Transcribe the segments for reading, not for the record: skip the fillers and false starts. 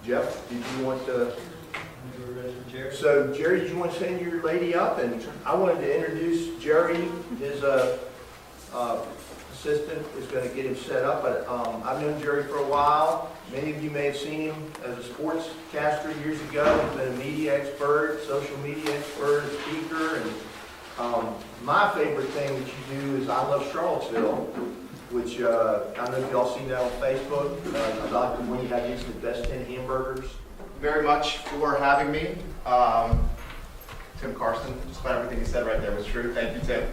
Jeff, did you want to? So Jerry, did you want to send your lady up? And I wanted to introduce Jerry. His assistant is going to get him set up. But I've known Jerry for a while. Many of you may have seen him as a sportscaster years ago. He's been a media expert, social media expert, speaker. And my favorite thing that you do is I Love Charlottesville, which I don't know if y'all seen that on Facebook. I like the one you have used the best 10 hamburgers. Very much for having me. Tim Carson, just about everything he said right there was true. Thank you, Tim.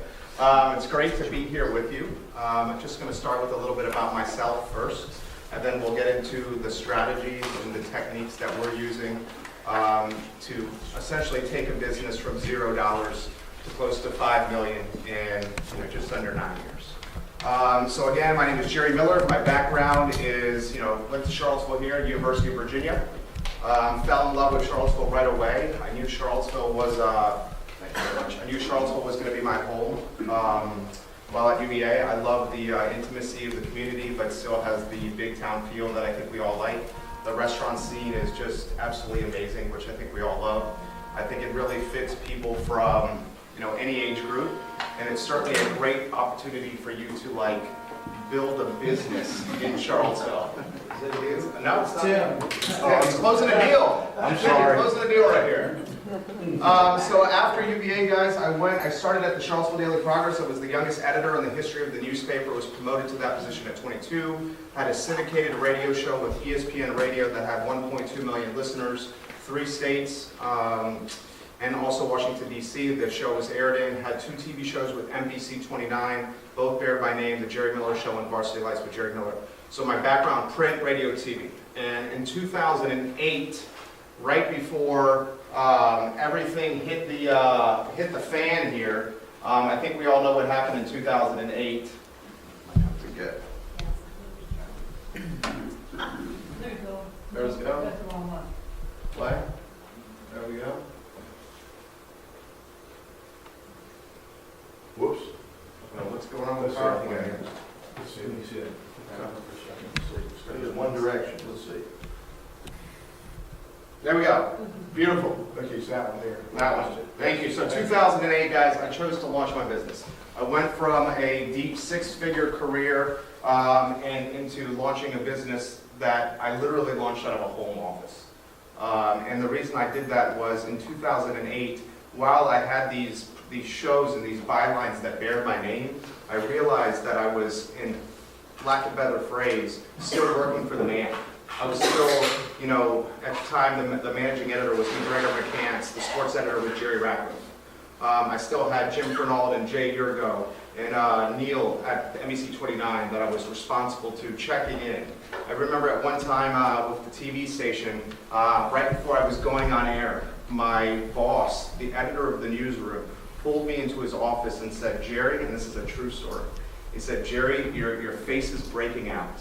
It's great to be here with you. I'm just going to start with a little bit about myself first, and then we'll get into the strategies and the techniques that we're using to essentially take a business from $0 to close to $5 million in just under 9 years. So again, my name is Jerry Miller. My background is, went to Charlottesville here at University of Virginia. Fell in love with Charlottesville right away. I knew Charlottesville was, thank you very much. I knew Charlottesville was going to be my home. While at UVA, I love the intimacy of the community, but still has the big town feel that I think we all like. The restaurant scene is just absolutely amazing, which I think we all love. I think it really fits people from any age group, and it's certainly a great opportunity for you to build a business in Charlottesville. No, it's Tim. Oh, he's closing a deal. I'm sorry. He's closing a deal right here. So after UVA, guys, I started at the Charlottesville Daily Progress. I was the youngest editor in the history of the newspaper. Was promoted to that position at 22. Had a syndicated radio show with ESPN Radio that had 1.2 million listeners, 3 states, and also Washington, D.C. The show was aired in. Had 2 TV shows with NBC 29, both bear by name, The Jerry Miller Show and Varsity Lights with Jerry Miller. So my background, print, radio, TV. And in 2008, right before everything hit the fan here, I think we all know what happened in 2008. Might have to get. There you go. There's the go. That's the wrong one. Play. There we go. Whoops. What's going on with the Sorry. PowerPoint here? Let's see. Let me see it. There's one direction. Let's see. There we go. Beautiful. Okay, so that one there. That one. Thank you. So 2008, guys, I chose to launch my business. I went from a deep 6-figure career and into launching a business that I literally launched out of a home office. And the reason I did that was in 2008, while I had these shows and these bylines that bear my name, I realized that I was, in lack of a better phrase, still working for the man. I was still, at the time, the managing editor was McGregor McCants, the sports editor was Jerry Ratcliffe. I still had Jim Fernald and Jay Yurgo and Neil at NBC 29 that I was responsible to checking in. I remember at one time with the TV station, right before I was going on air, my boss, the editor of the newsroom, pulled me into his office and said, Jerry, and this is a true story, he said, Jerry, your face is breaking out.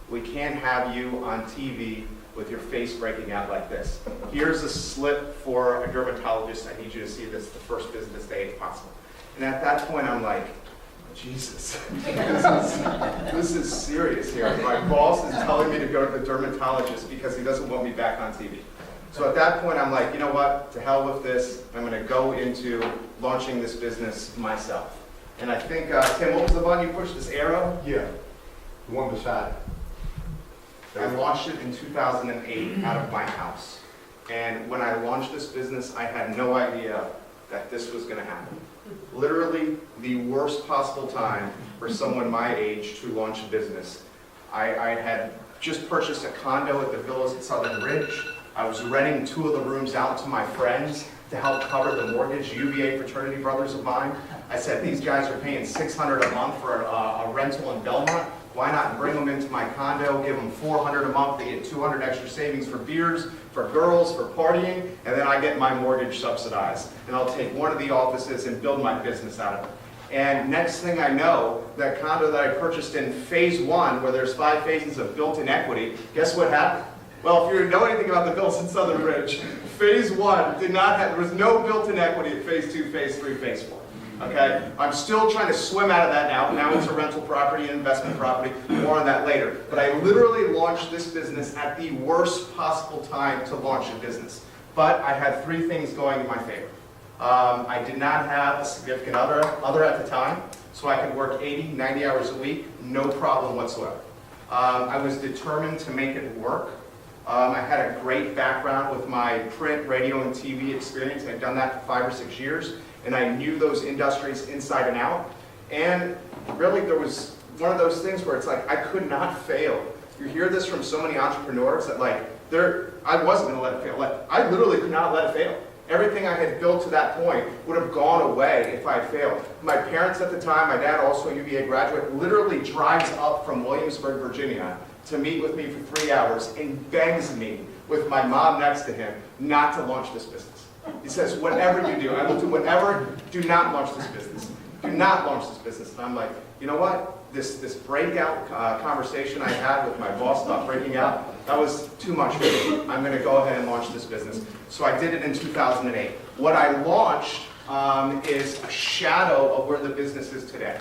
We can't have you on TV with your face breaking out like this. Here's a slip for a dermatologist. I need you to see this the first business day if possible. And at that point, I'm like, Jesus, this is serious here. My boss is telling me to go to the dermatologist because he doesn't want me back on TV. So at that point, I'm like, you know what? To hell with this. I'm going to go into launching this business myself. And I think, Tim, what was the button you pushed? This arrow? Yeah, the one beside it. I launched it in 2008 out of my house. And when I launched this business, I had no idea that this was going to happen. Literally the worst possible time for someone my age to launch a business. I had just purchased a condo at the Villas at Southern Ridge. I was renting 2 of the rooms out to my friends to help cover the mortgage, UVA fraternity brothers of mine. I said, these guys are paying $600 a month for a rental in Belmont. Why not bring them into my condo, give them $400 a month, they get $200 extra savings for beers, for girls, for partying, and then I get my mortgage subsidized. And I'll take one of the offices and build my business out of it. And next thing I know, that condo that I purchased in phase 1, where there's 5 phases of built-in equity, guess what happened? Well, if you know anything about the Villas in Southern Ridge, phase 1 did not have, there was no built-in equity at phase 2, phase 3, phase 4. Okay? I'm still trying to swim out of that now. Now it's a rental property and investment property. More on that later. But I literally launched this business at the worst possible time to launch a business. But I had three things going in my favor. I did not have a significant other at the time, so I could work 80, 90 hours a week, no problem whatsoever. I was determined to make it work. I had a great background with my print, radio, and TV experience. I'd done that for 5 or 6 years, and I knew those industries inside and out. And really, there was one of those things where it's like, I could not fail. You hear this from so many entrepreneurs that I wasn't going to let it fail. I literally could not let it fail. Everything I had built to that point would have gone away if I had failed. My parents at the time, my dad also a UVA graduate, literally drives up from Williamsburg, Virginia to meet with me for 3 hours and begs me, with my mom next to him, not to launch this business. He says, whatever you do, I will do whatever, do not launch this business. Do not launch this business. And I'm like, you know what? This breakout conversation I had with my boss about breaking out, that was too much for me. I'm going to go ahead and launch this business. So I did it in 2008. What I launched is a shadow of where the business is today.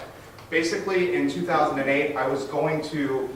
Basically, in 2008, I was going to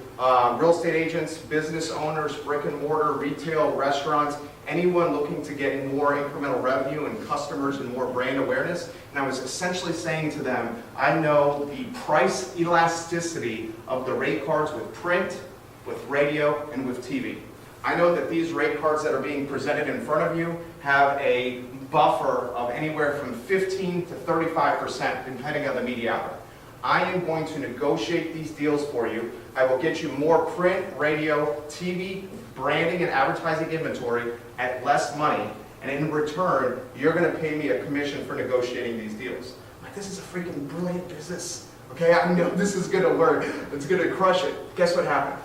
real estate agents, business owners, brick and mortar, retail, restaurants, anyone looking to get more incremental revenue and customers and more brand awareness. And I was essentially saying to them, I know the price elasticity of the rate cards with print, with radio, and with TV. I know that these rate cards that are being presented in front of you have a buffer of anywhere from 15 to 35%, depending on the media outlet. I am going to negotiate these deals for you. I will get you more print, radio, TV, branding, and advertising inventory at less money, and in return, you're going to pay me a commission for negotiating these deals. I'm like, this is a freaking brilliant business. Okay, I know this is going to work. It's going to crush it. Guess what happened?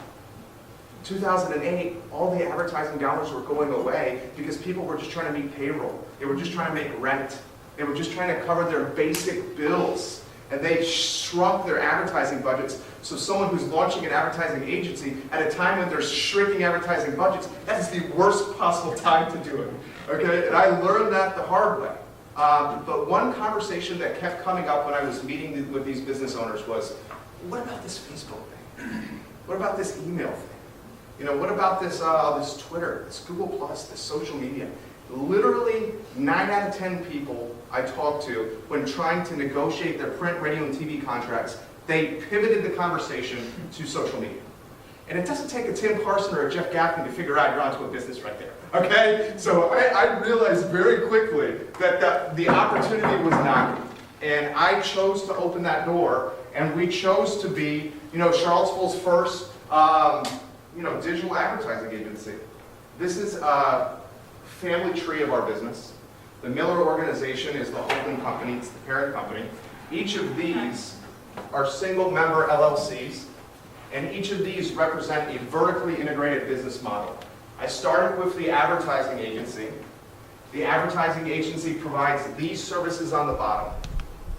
2008, all the advertising dollars were going away because people were just trying to meet payroll. They were just trying to make rent. They were just trying to cover their basic bills. And they shrunk their advertising budgets. So someone who's launching an advertising agency at a time when they're shrinking advertising budgets, that is the worst possible time to do it. Okay? And I learned that the hard way. But one conversation that kept coming up when I was meeting with these business owners was, what about this Facebook thing? What about this email thing? You know, what about this this Twitter, this Google+, this social media? Literally 9 out of 10 people I talked to, when trying to negotiate their print, radio, and TV contracts, they pivoted the conversation to social media. And it doesn't take a Tim Carson or a Jeff Gaffney to figure out you're onto a business right there. Okay? So I realized very quickly that the opportunity was knocking. And I chose to open that door, and we chose to be, Charlottesville's first, digital advertising agency. This is a family tree of our business. The Miller Organization is the holding company, it's the parent company. Each of these are single member LLCs, and each of these represent a vertically integrated business model. I started with the advertising agency. The advertising agency provides these services on the bottom: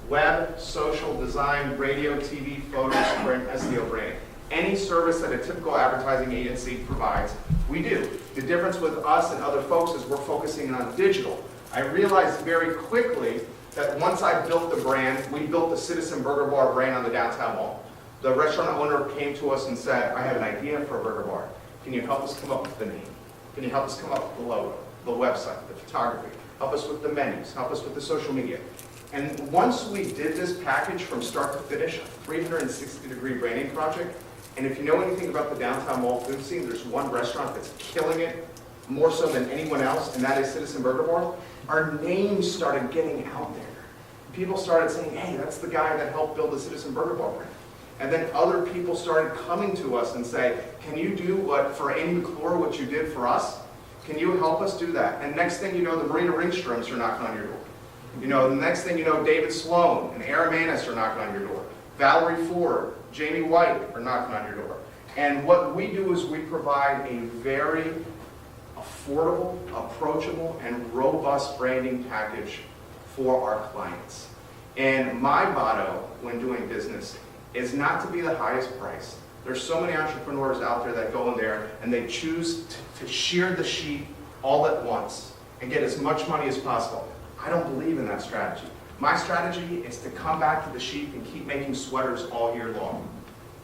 web, social, design, radio, TV, photos, print, SEO, branding. Any service that a typical advertising agency provides, we do. The difference with us and other folks is we're focusing on digital. I realized very quickly that once I built the brand, we built the Citizen Burger Bar brand on the Downtown Mall. The restaurant owner came to us and said, I have an idea for a burger bar. Can you help us come up with the name? Can you help us come up with the logo, the website, the photography? Help us with the menus, help us with the social media. And once we did this package from start to finish, a 360-degree branding project, and if you know anything about the Downtown Mall food scene, there's one restaurant that's killing it more so than anyone else, and that is Citizen Burger Bar. Our name started getting out there. People started saying, hey, that's the guy that helped build the Citizen Burger Bar brand. And then other people started coming to us and say, can you do what for Amy McClure, what you did for us? Can you help us do that? And next thing you know, the Marina Ringstroms are knocking on your door. The next thing you know, David Sloan and Aaron Manis are knocking on your door. Valerie Ford, Jamie White are knocking on your door. And what we do is we provide a very affordable, approachable, and robust branding package for our clients. And my motto when doing business is not to be the highest price. There's so many entrepreneurs out there that go in there and they choose to shear the sheep all at once and get as much money as possible. I don't believe in that strategy. My strategy is to come back to the sheep and keep making sweaters all year long.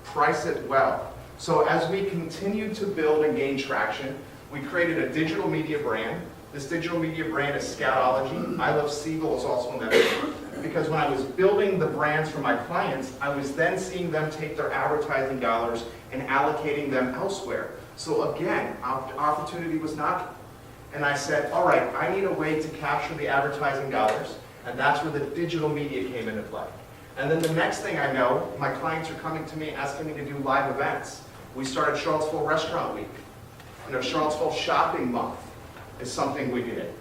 Price it well. So as we continue to build and gain traction, we created a digital media brand. This digital media brand is Scoutology. I Love CVille is also in that brand. Because when I was building the brands for my clients, I was then seeing them take their advertising dollars and allocating them elsewhere. So again, opportunity was knocking. And I said, all right, I need a way to capture the advertising dollars, and that's where the digital media came into play. And then the next thing I know, my clients are coming to me asking me to do live events. We started Charlottesville Restaurant Week. Charlottesville Shopping Month is something we did.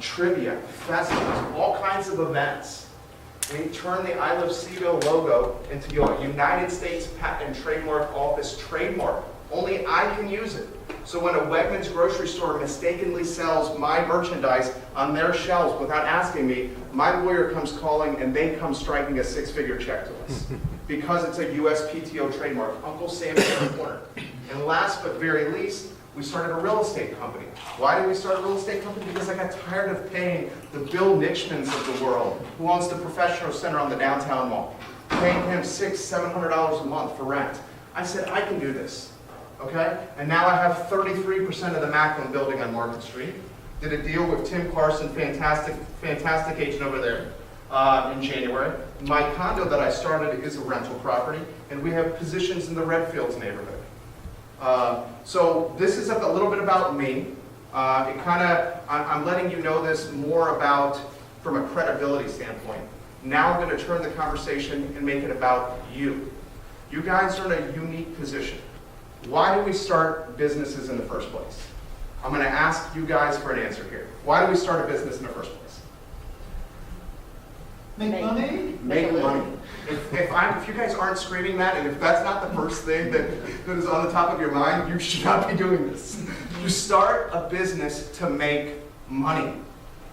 Trivia, festivals, all kinds of events. We turned the I Love CVille logo into your United States Patent and Trademark Office trademark. Only I can use it. So when a Wegmans grocery store mistakenly sells my merchandise on their shelves without asking me, my lawyer comes calling and they come striking a six-figure check to us. Because it's a USPTO trademark. Uncle Sam in the corner. And last but very least, we started a real estate company. Why did we start a real estate company? Because I got tired of paying the Bill Nichmans of the world, who owns the professional center on the downtown mall, paying him $600, $700 a month for rent. I said, I can do this. Okay? And now I have 33% of the Maclin Building on Market Street. Did a deal with Tim Carson, fantastic agent over there, in January. My condo that I started is a rental property, and we have positions in the Redfields neighborhood. So this is a little bit about me. I'm letting you know this more about from a credibility standpoint. Now I'm going to turn the conversation and make it about you. You guys are in a unique position. Why do we start businesses in the first place? I'm going to ask you guys for an answer here. Why do we start a business in the first place? Make money? Make money. If you guys aren't screaming that, and if that's not the first thing that is on the top of your mind, you should not be doing this. You start a business to make money.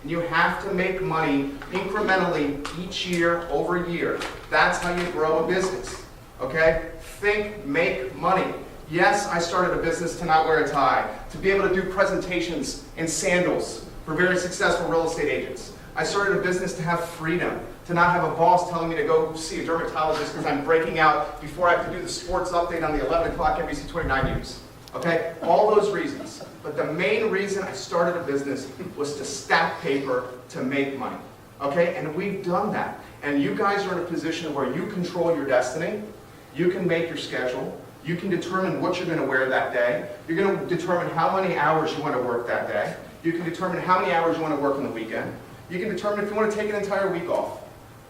And you have to make money incrementally each year over year. That's how you grow a business. Okay? Think, make money. Yes, I started a business to not wear a tie, to be able to do presentations in sandals for very successful real estate agents. I started a business to have freedom, to not have a boss telling me to go see a dermatologist because I'm breaking out before I have to do the sports update on the 11 o'clock NBC 29 news. Okay? All those reasons. But the main reason I started a business was to stack paper to make money. Okay? And we've done that. And you guys are in a position where you control your destiny. You can make your schedule. You can determine what you're going to wear that day. You're going to determine how many hours you want to work that day. You can determine how many hours you want to work on the weekend. You can determine if you want to take an entire week off.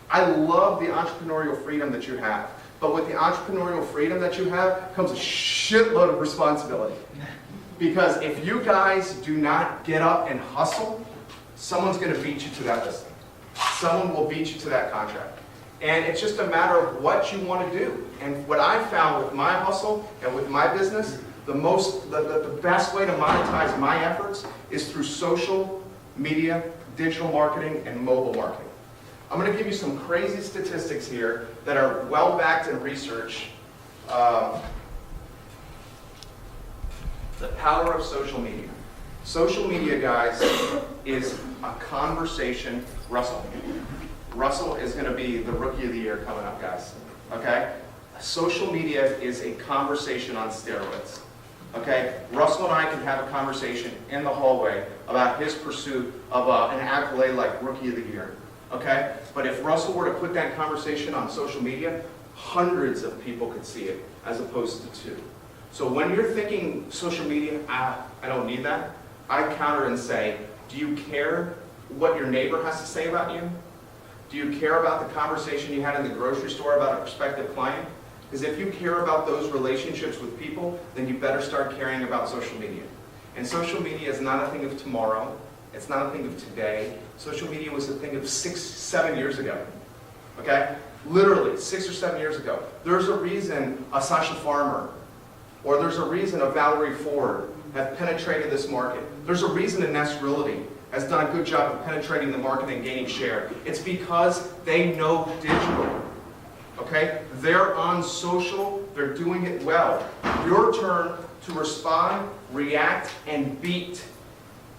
I love the entrepreneurial freedom that you have. But with the entrepreneurial freedom that you have comes a shitload of responsibility. Because if you guys do not get up and hustle, someone's going to beat you to that listing. Someone will beat you to that contract. And it's just a matter of what you want to do. And what I found with my hustle and with my business, the best way to monetize my efforts is through social media, digital marketing, and mobile marketing. I'm going to give you some crazy statistics here that are well backed in research. The power of social media. Social media, guys, is a conversation. Russell is going to be the Rookie of the Year coming up, guys. Okay? Social media is a conversation on steroids. Okay? Russell and I can have a conversation in the hallway about his pursuit of an accolade like Rookie of the Year. Okay? But if Russell were to put that conversation on social media, hundreds of people could see it as opposed to 2. So when you're thinking social media, I don't need that, I counter and say, do you care what your neighbor has to say about you? Do you care about the conversation you had in the grocery store about a prospective client? Because if you care about those relationships with people, then you better start caring about social media. And social media is not a thing of tomorrow. It's not a thing of today. Social media was a thing of 6, 7 years ago. Okay? Literally, 6 or 7 years ago. There's a reason a Sasha Farmer, or there's a reason a Valerie Ford have penetrated this market. There's a reason a Nest Realty has done a good job of penetrating the market and gaining share. It's because they know digital. Okay? They're on social, they're doing it well. Your turn to respond, react, and beat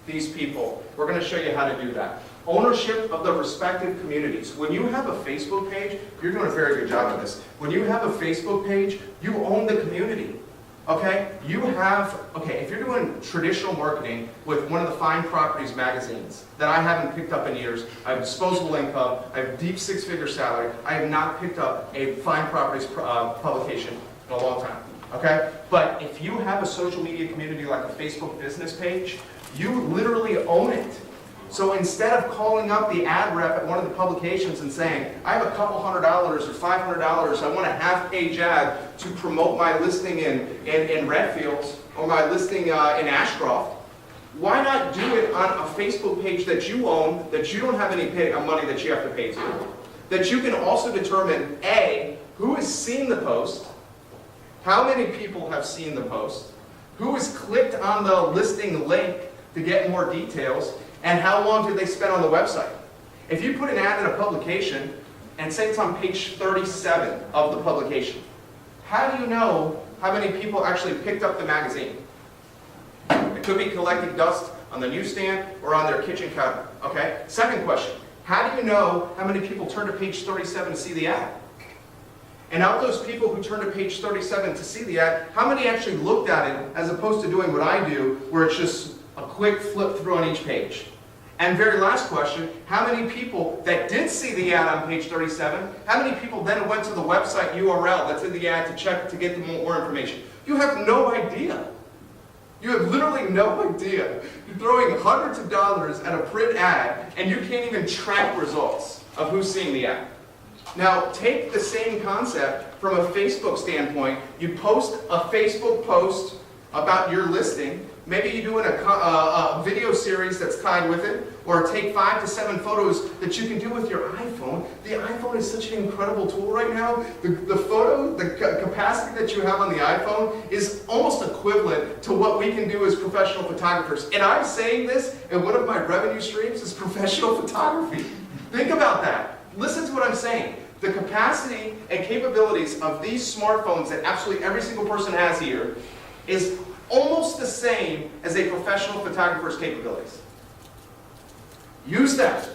these people. We're going to show you how to do that. Ownership of the respective communities. When you have a Facebook page, you're doing a very good job of this. When you have a Facebook page, you own the community. Okay? If you're doing traditional marketing with one of the Fine Properties magazines that I haven't picked up in years, I have disposable income, I have deep six-figure salary, I have not picked up a Fine Properties publication in a long time. Okay? But if you have a social media community like a Facebook business page, you literally own it. So instead of calling up the ad rep at one of the publications and saying, I have a couple $100 or $500, I want a half-page ad to promote my listing in Redfields or my listing in Ashcroft, why not do it on a Facebook page that you own, that you don't have any money that you have to pay to, that you can also determine, A, who has seen the post, how many people have seen the post, who has clicked on the listing link to get more details, and how long did they spend on the website? If you put an ad in a publication, and say it's on page 37 of the publication, how do you know how many people actually picked up the magazine? It could be collecting dust on the newsstand or on their kitchen counter. Okay? Second question, how do you know how many people turned to page 37 to see the ad? And of those people who turned to page 37 to see the ad, how many actually looked at it as opposed to doing what I do, where it's just a quick flip through on each page? And very last question, how many people that did see the ad on page 37, how many people then went to the website URL that's in the ad to check to get more information? You have no idea. You have literally no idea. You're throwing hundreds of dollars at a print ad and you can't even track results of who's seeing the ad. Now, take the same concept from a Facebook standpoint. You post a Facebook post about your listing. Maybe you're doing a video series that's tied with it, or take 5 to 7 photos that you can do with your iPhone. The iPhone is such an incredible tool right now. The capacity that you have on the iPhone is almost equivalent to what we can do as professional photographers. And I'm saying this, and one of my revenue streams is professional photography. Think about that. Listen to what I'm saying. The capacity and capabilities of these smartphones that absolutely every single person has here is almost the same as a professional photographer's capabilities. Use that.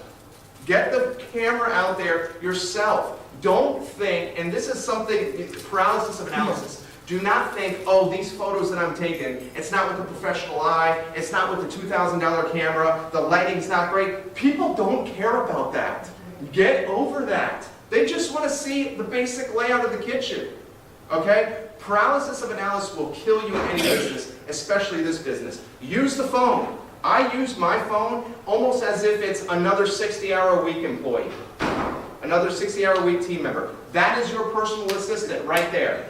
Get the camera out there yourself. Don't think, and this is something, paralysis of analysis. Do not think, oh, these photos that I'm taking, it's not with the professional eye, it's not with the $2,000 camera, the lighting's not great. People don't care about that. Get over that. They just want to see the basic layout of the kitchen. Okay? Paralysis of analysis will kill you in any business, especially this business. Use the phone. I use my phone almost as if it's another 60-hour-a-week employee, another 60-hour-a-week team member. That is your personal assistant right there.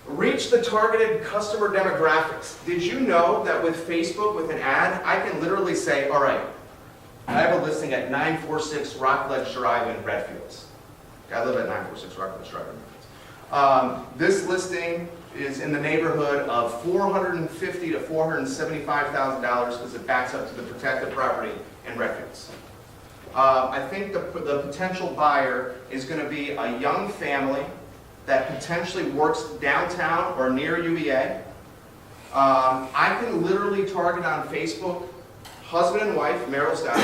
Reach the targeted customer demographics. Did you know that with Facebook, with an ad, I can literally say, all right, I have a listing at 946 Rockledge Drive in Redfields. I live at 946 Rockledge Drive in Redfields. This listing is in the neighborhood of $450,000 to $475,000 because it backs up to the protected property in Redfields. I think the potential buyer is going to be a young family that potentially works downtown or near UVA. I can literally target on Facebook husband and wife, marital status.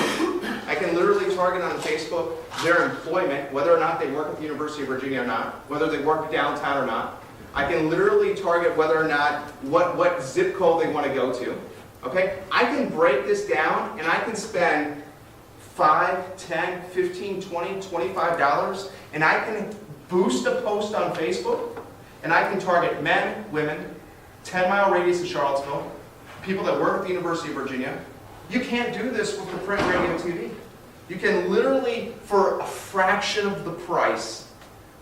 I can literally target on Facebook their employment, whether or not they work at the University of Virginia or not, whether they work downtown or not. I can literally target whether or not, what zip code they want to go to. Okay? I can break this down and I can spend $5, $10, $15, $20, $25 and I can boost a post on Facebook and I can target men, women, 10-mile radius of Charlottesville, people that work at the University of Virginia. You can't do this with the print, radio, and TV. You can literally, for a fraction of the price,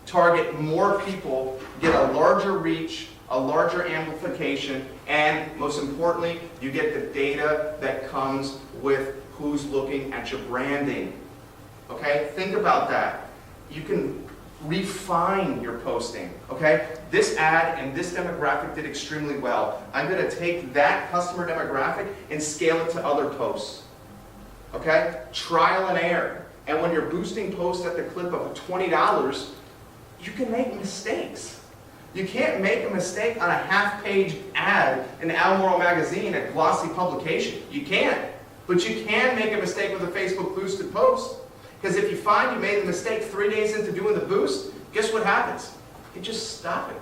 target more people, get a larger reach, a larger amplification, and most importantly, you get the data that comes with who's looking at your branding. Okay? Think about that. You can refine your posting. Okay? This ad and this demographic did extremely well. I'm going to take that customer demographic and scale it to other posts. Okay? Trial and error. And when you're boosting posts at the clip of $20, you can make mistakes. You can't make a mistake on a half-page ad in Albemarle magazine, a glossy publication. You can't. But you can make a mistake with a Facebook boosted post. Because if you find you made the mistake 3 days into doing the boost, guess what happens? You just stop it.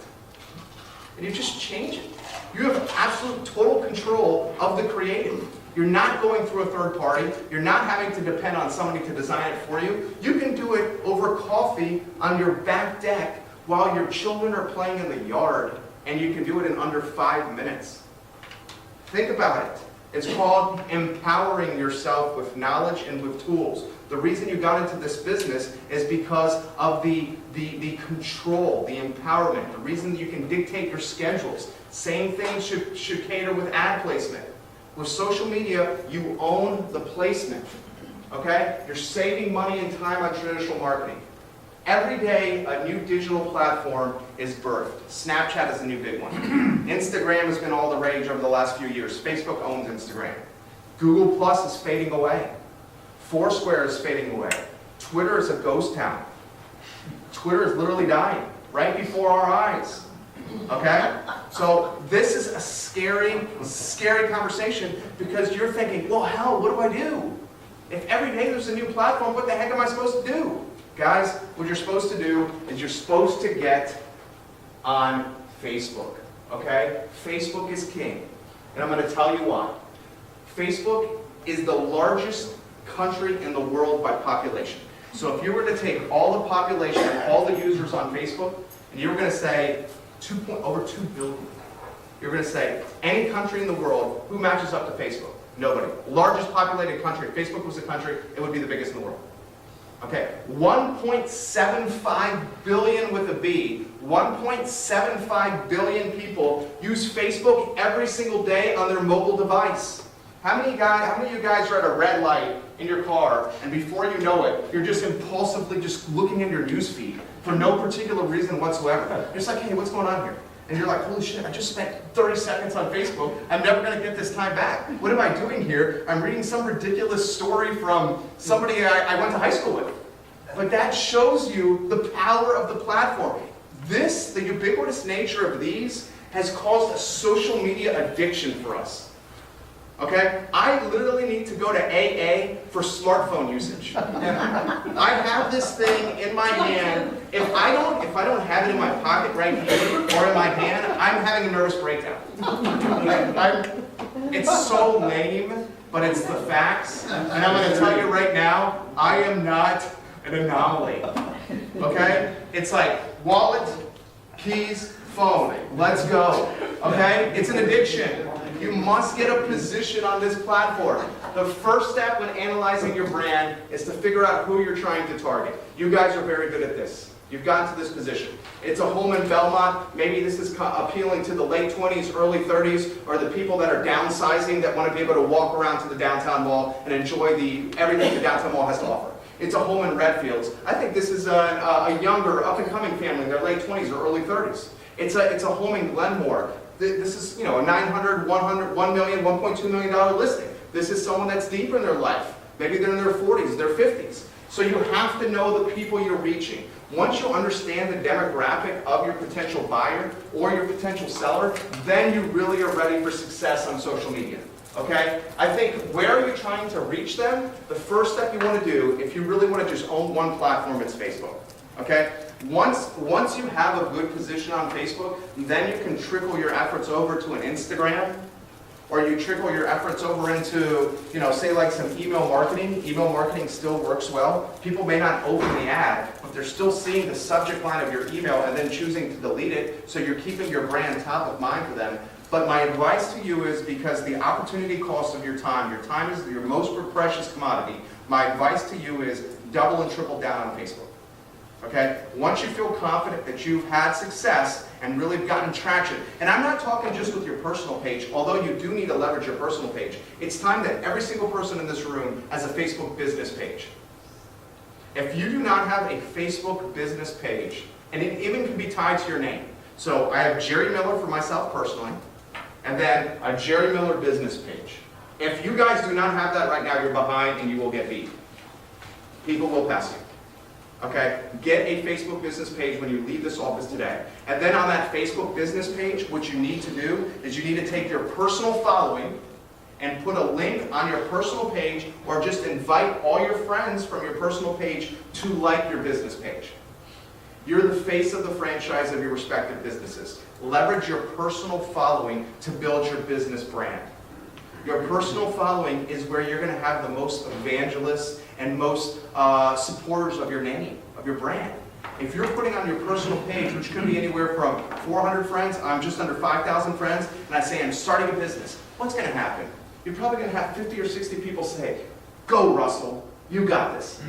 And you just change it. You have absolute total control of the creative. You're not going through a third party. You're not having to depend on somebody to design it for you. You can do it over coffee on your back deck while your children are playing in the yard, and you can do it in under 5 minutes. Think about it. It's called empowering yourself with knowledge and with tools. The reason you got into this business is because of the control, the empowerment, the reason you can dictate your schedules. Same thing should cater with ad placement. With social media, you own the placement, okay? You're saving money and time on traditional marketing. Every day, a new digital platform is birthed. Snapchat is a new big one. Instagram has been all the rage over the last few years. Facebook owns Instagram. Google Plus is fading away. Foursquare is fading away. Twitter is a ghost town. Twitter is literally dying right before our eyes. Okay? So this is a scary, scary conversation because you're thinking, well, hell, what do I do? If every day there's a new platform, what the heck am I supposed to do? Guys, what you're supposed to do is you're supposed to get on Facebook. Okay? Facebook is king. And I'm going to tell you why. Facebook is the largest country in the world by population. So if you were to take all the population and all the users on Facebook, and you were going to say over 2 billion, you're going to say any country in the world, who matches up to Facebook? Nobody. Largest populated country. If Facebook was a country, it would be the biggest in the world. Okay, 1.75 billion with a B, 1.75 billion people use Facebook every single day on their mobile device. How many of you guys are at a red light in your car, and before you know it, you're just impulsively just looking in your news feed for no particular reason whatsoever? You're just like, hey, what's going on here? And you're like, holy shit, I just spent 30 seconds on Facebook. I'm never going to get this time back. What am I doing here? I'm reading some ridiculous story from somebody I went to high school with. But that shows you the power of the platform. The ubiquitous nature of these has caused a social media addiction for us. Okay? I literally need to go to AA for smartphone usage. I have this thing in my hand. If I don't have it in my pocket right here or in my hand, I'm having a nervous breakdown. It's so lame, but it's the facts. And I'm going to tell you right now, I am not an anomaly. Okay? It's like wallet, keys, phone. Let's go. Okay? It's an addiction. You must get a position on this platform. The first step when analyzing your brand is to figure out who you're trying to target. You guys are very good at this. You've gotten to this position. It's a home in Belmont. Maybe this is appealing to the late 20s, early 30s, or the people that are downsizing that want to be able to walk around to the downtown mall and enjoy everything the downtown mall has to offer. It's a home in Redfields. I think this is a younger, up-and-coming family in their late 20s or early 30s. It's a home in Glenmore. This is, a $900, $100, $1 million, $1.2 million listing. This is someone that's deeper in their life. Maybe they're in their 40s, their 50s. So you have to know the people you're reaching. Once you understand the demographic of your potential buyer or your potential seller, then you really are ready for success on social media. Okay? I think where are you trying to reach them? The first step you want to do, if you really want to just own one platform, it's Facebook. Okay? Once you have a good position on Facebook, then you can trickle your efforts over to an Instagram, or you trickle your efforts over into, say like some email marketing. Email marketing still works well. People may not open the ad, but they're still seeing the subject line of your email and then choosing to delete it, so you're keeping your brand top of mind for them. But my advice to you is, because the opportunity cost of your time is your most precious commodity, my advice to you is double and triple down on Facebook. Okay? Once you feel confident that you've had success and really gotten traction, and I'm not talking just with your personal page, although you do need to leverage your personal page. It's time that every single person in this room has a Facebook business page. If you do not have a Facebook business page, and it even can be tied to your name. So I have Jerry Miller for myself personally, and then a Jerry Miller business page. If you guys do not have that right now, you're behind and you will get beat. People will pass you. Okay? Get a Facebook business page when you leave this office today. And then on that Facebook business page, what you need to do is you need to take your personal following and put a link on your personal page, or just invite all your friends from your personal page to like your business page. You're the face of the franchise of your respective businesses. Leverage your personal following to build your business brand. Your personal following is where you're going to have the most evangelists and most supporters of your name, of your brand. If you're putting on your personal page, which could be anywhere from 400 friends, I'm just under 5,000 friends, and I say I'm starting a business, what's going to happen? You're probably going to have 50 or 60 people say, "Go, Russell, you got this."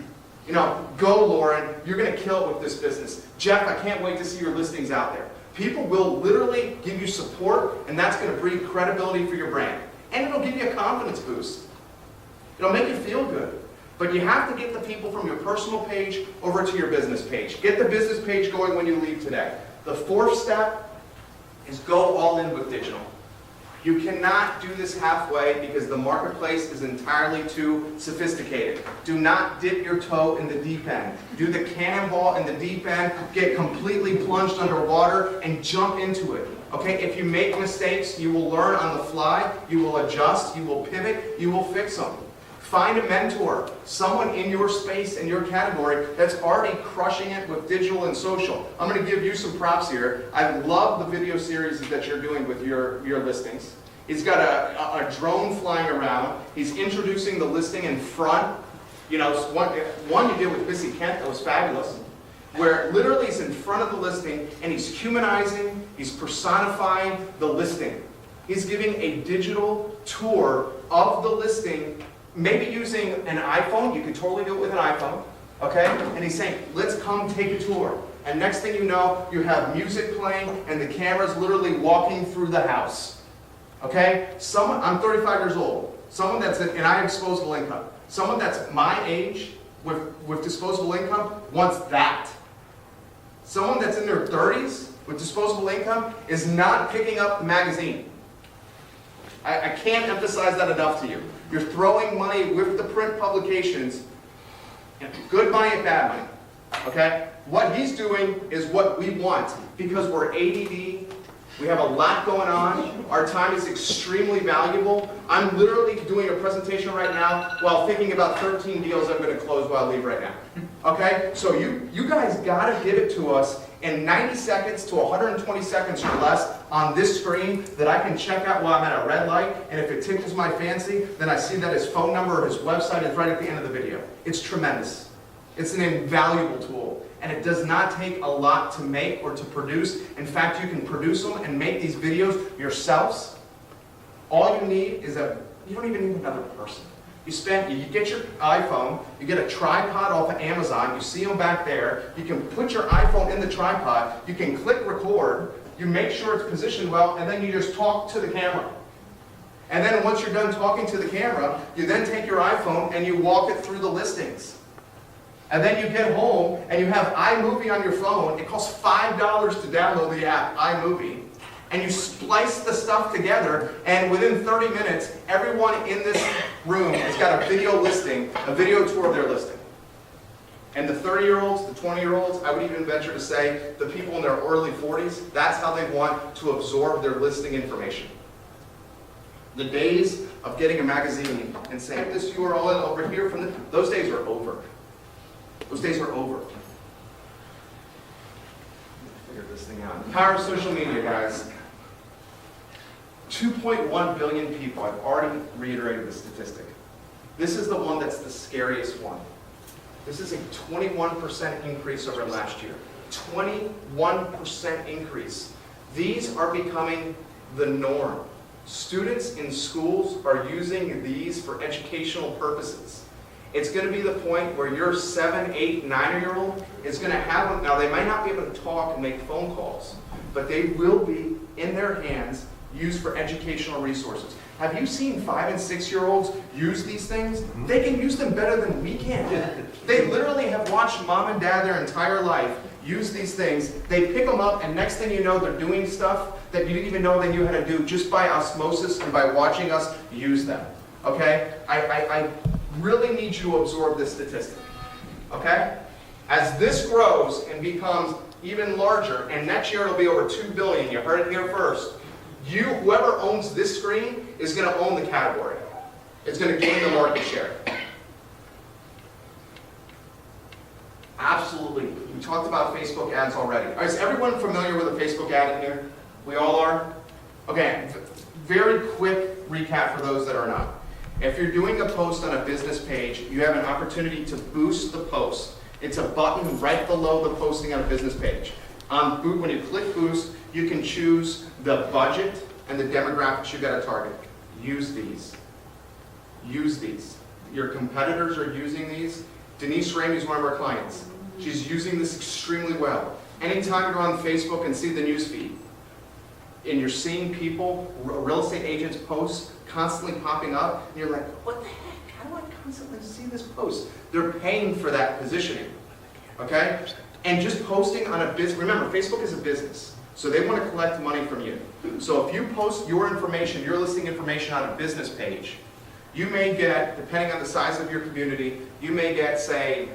You know, "Go, Lauren, you're going to kill it with this business. Jeff, I can't wait to see your listings out there." People will literally give you support, and that's going to breed credibility for your brand. And it'll give you a confidence boost. It'll make you feel good. But you have to get the people from your personal page over to your business page. Get the business page going when you leave today. The fourth step is go all in with digital. You cannot do this halfway because the marketplace is entirely too sophisticated. Do not dip your toe in the deep end. Do the cannonball in the deep end, get completely plunged underwater, and jump into it. Okay, if you make mistakes, you will learn on the fly, you will adjust, you will pivot, you will fix them. Find a mentor, someone in your space, in your category, that's already crushing it with digital and social. I'm going to give you some props here. I love the video series that you're doing with your listings. He's got a drone flying around. He's introducing the listing in front. You know, one you did with Missy Kent that was fabulous, where literally he's in front of the listing and he's humanizing, he's personifying the listing. He's giving a digital tour of the listing, maybe using an iPhone. You could totally do it with an iPhone, okay? And he's saying, "Let's come take a tour." And next thing you know, you have music playing and the camera's literally walking through the house. Okay? I'm 35 years old. Someone that's and I have disposable income. Someone that's my age with disposable income wants that. Someone that's in their 30s with disposable income is not picking up the magazine. I can't emphasize that enough to you. You're throwing money with the print publications, good money and bad money. Okay? What he's doing is what we want because we're ADD. We have a lot going on. Our time is extremely valuable. I'm literally doing a presentation right now while thinking about 13 deals I'm going to close while I leave right now. Okay? So you guys got to give it to us in 90 seconds to 120 seconds or less on this screen that I can check out while I'm at a red light. And if it tickles my fancy, then I see that his phone number or his website is right at the end of the video. It's tremendous. It's an invaluable tool. And it does not take a lot to make or to produce. In fact, you can produce them and make these videos yourselves. All you need is you don't even need another person. You get your iPhone, you get a tripod off of Amazon, you see them back there, you can put your iPhone in the tripod, you can click record, you make sure it's positioned well, and then you just talk to the camera. And then once you're done talking to the camera, you then take your iPhone and you walk it through the listings. And then you get home and you have iMovie on your phone. It costs $5 to download the app, iMovie. And you splice the stuff together, and within 30 minutes, everyone in this room has got a video listing, a video tour of their listing. And the 30-year-olds, the 20-year-olds, I would even venture to say the people in their early 40s, that's how they want to absorb their listing information. The days of getting a magazine and saying, "This URL over here," those days are over. Those days are over. Figure this thing out. The power of social media, guys. 2.1 billion people. I've already reiterated the statistic. This is the one that's the scariest one. This is a 21% increase over last year. 21% increase. These are becoming the norm. Students in schools are using these for educational purposes. It's going to be the point where your 7, 8, 9-year-old is going to have them. Now, they might not be able to talk and make phone calls, but they will be in their hands used for educational resources. Have you seen 5 and 6-year-olds use these things? They can use them better than we can. They literally have watched mom and dad their entire life use these things. They pick them up, and next thing you know, they're doing stuff that you didn't even know they knew how to do just by osmosis and by watching us use them. Okay? I really need you to absorb this statistic. Okay? As this grows and becomes even larger, and next year it'll be over 2 billion, you heard it here first, Whoever owns this screen is going to own the category. It's going to gain the market share. Absolutely. We talked about Facebook ads already. All right, is everyone familiar with a Facebook ad in here? We all are? Okay, very quick recap for those that are not. If you're doing a post on a business page, you have an opportunity to boost the post. It's a button right below the posting on a business page. When you click boost, you can choose the budget and the demographics you've got to target. Use these. Use these. Your competitors are using these. Denise Ramey is one of our clients. She's using this extremely well. Anytime you're on Facebook and see the news feed, and you're seeing people, real estate agents posts constantly popping up, and you're like, what the heck? How do I constantly see this post? They're paying for that positioning, okay? And just posting on a business, remember, Facebook is a business, so they want to collect money from you. So if you post your information, your listing information on a business page, you may get, depending on the size of your community, you may get, say,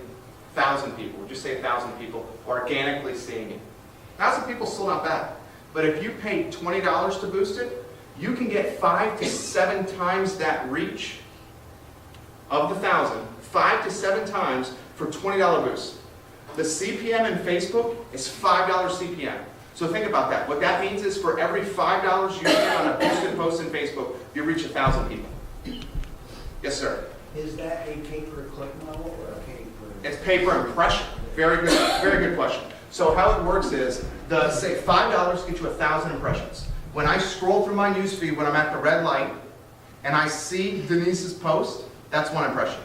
1,000 people, just say 1,000 people, organically seeing it. 1,000 people is still not bad. But if you pay $20 to boost it, you can get 5 to 7 times that reach of the 1,000, 5 to 7 times for $20 boost. The CPM in Facebook is $5 CPM. So think about that. What that means is for every $5 you get on a boosted post in Facebook, you reach 1,000 people. Yes, sir. Is that a pay-per-click model or a pay-per? It's pay per impression. Very good question. So how it works is, say $5 gets you 1,000 impressions. When I scroll through my newsfeed when I'm at the red light, and I see Denise's post, that's 1 impression.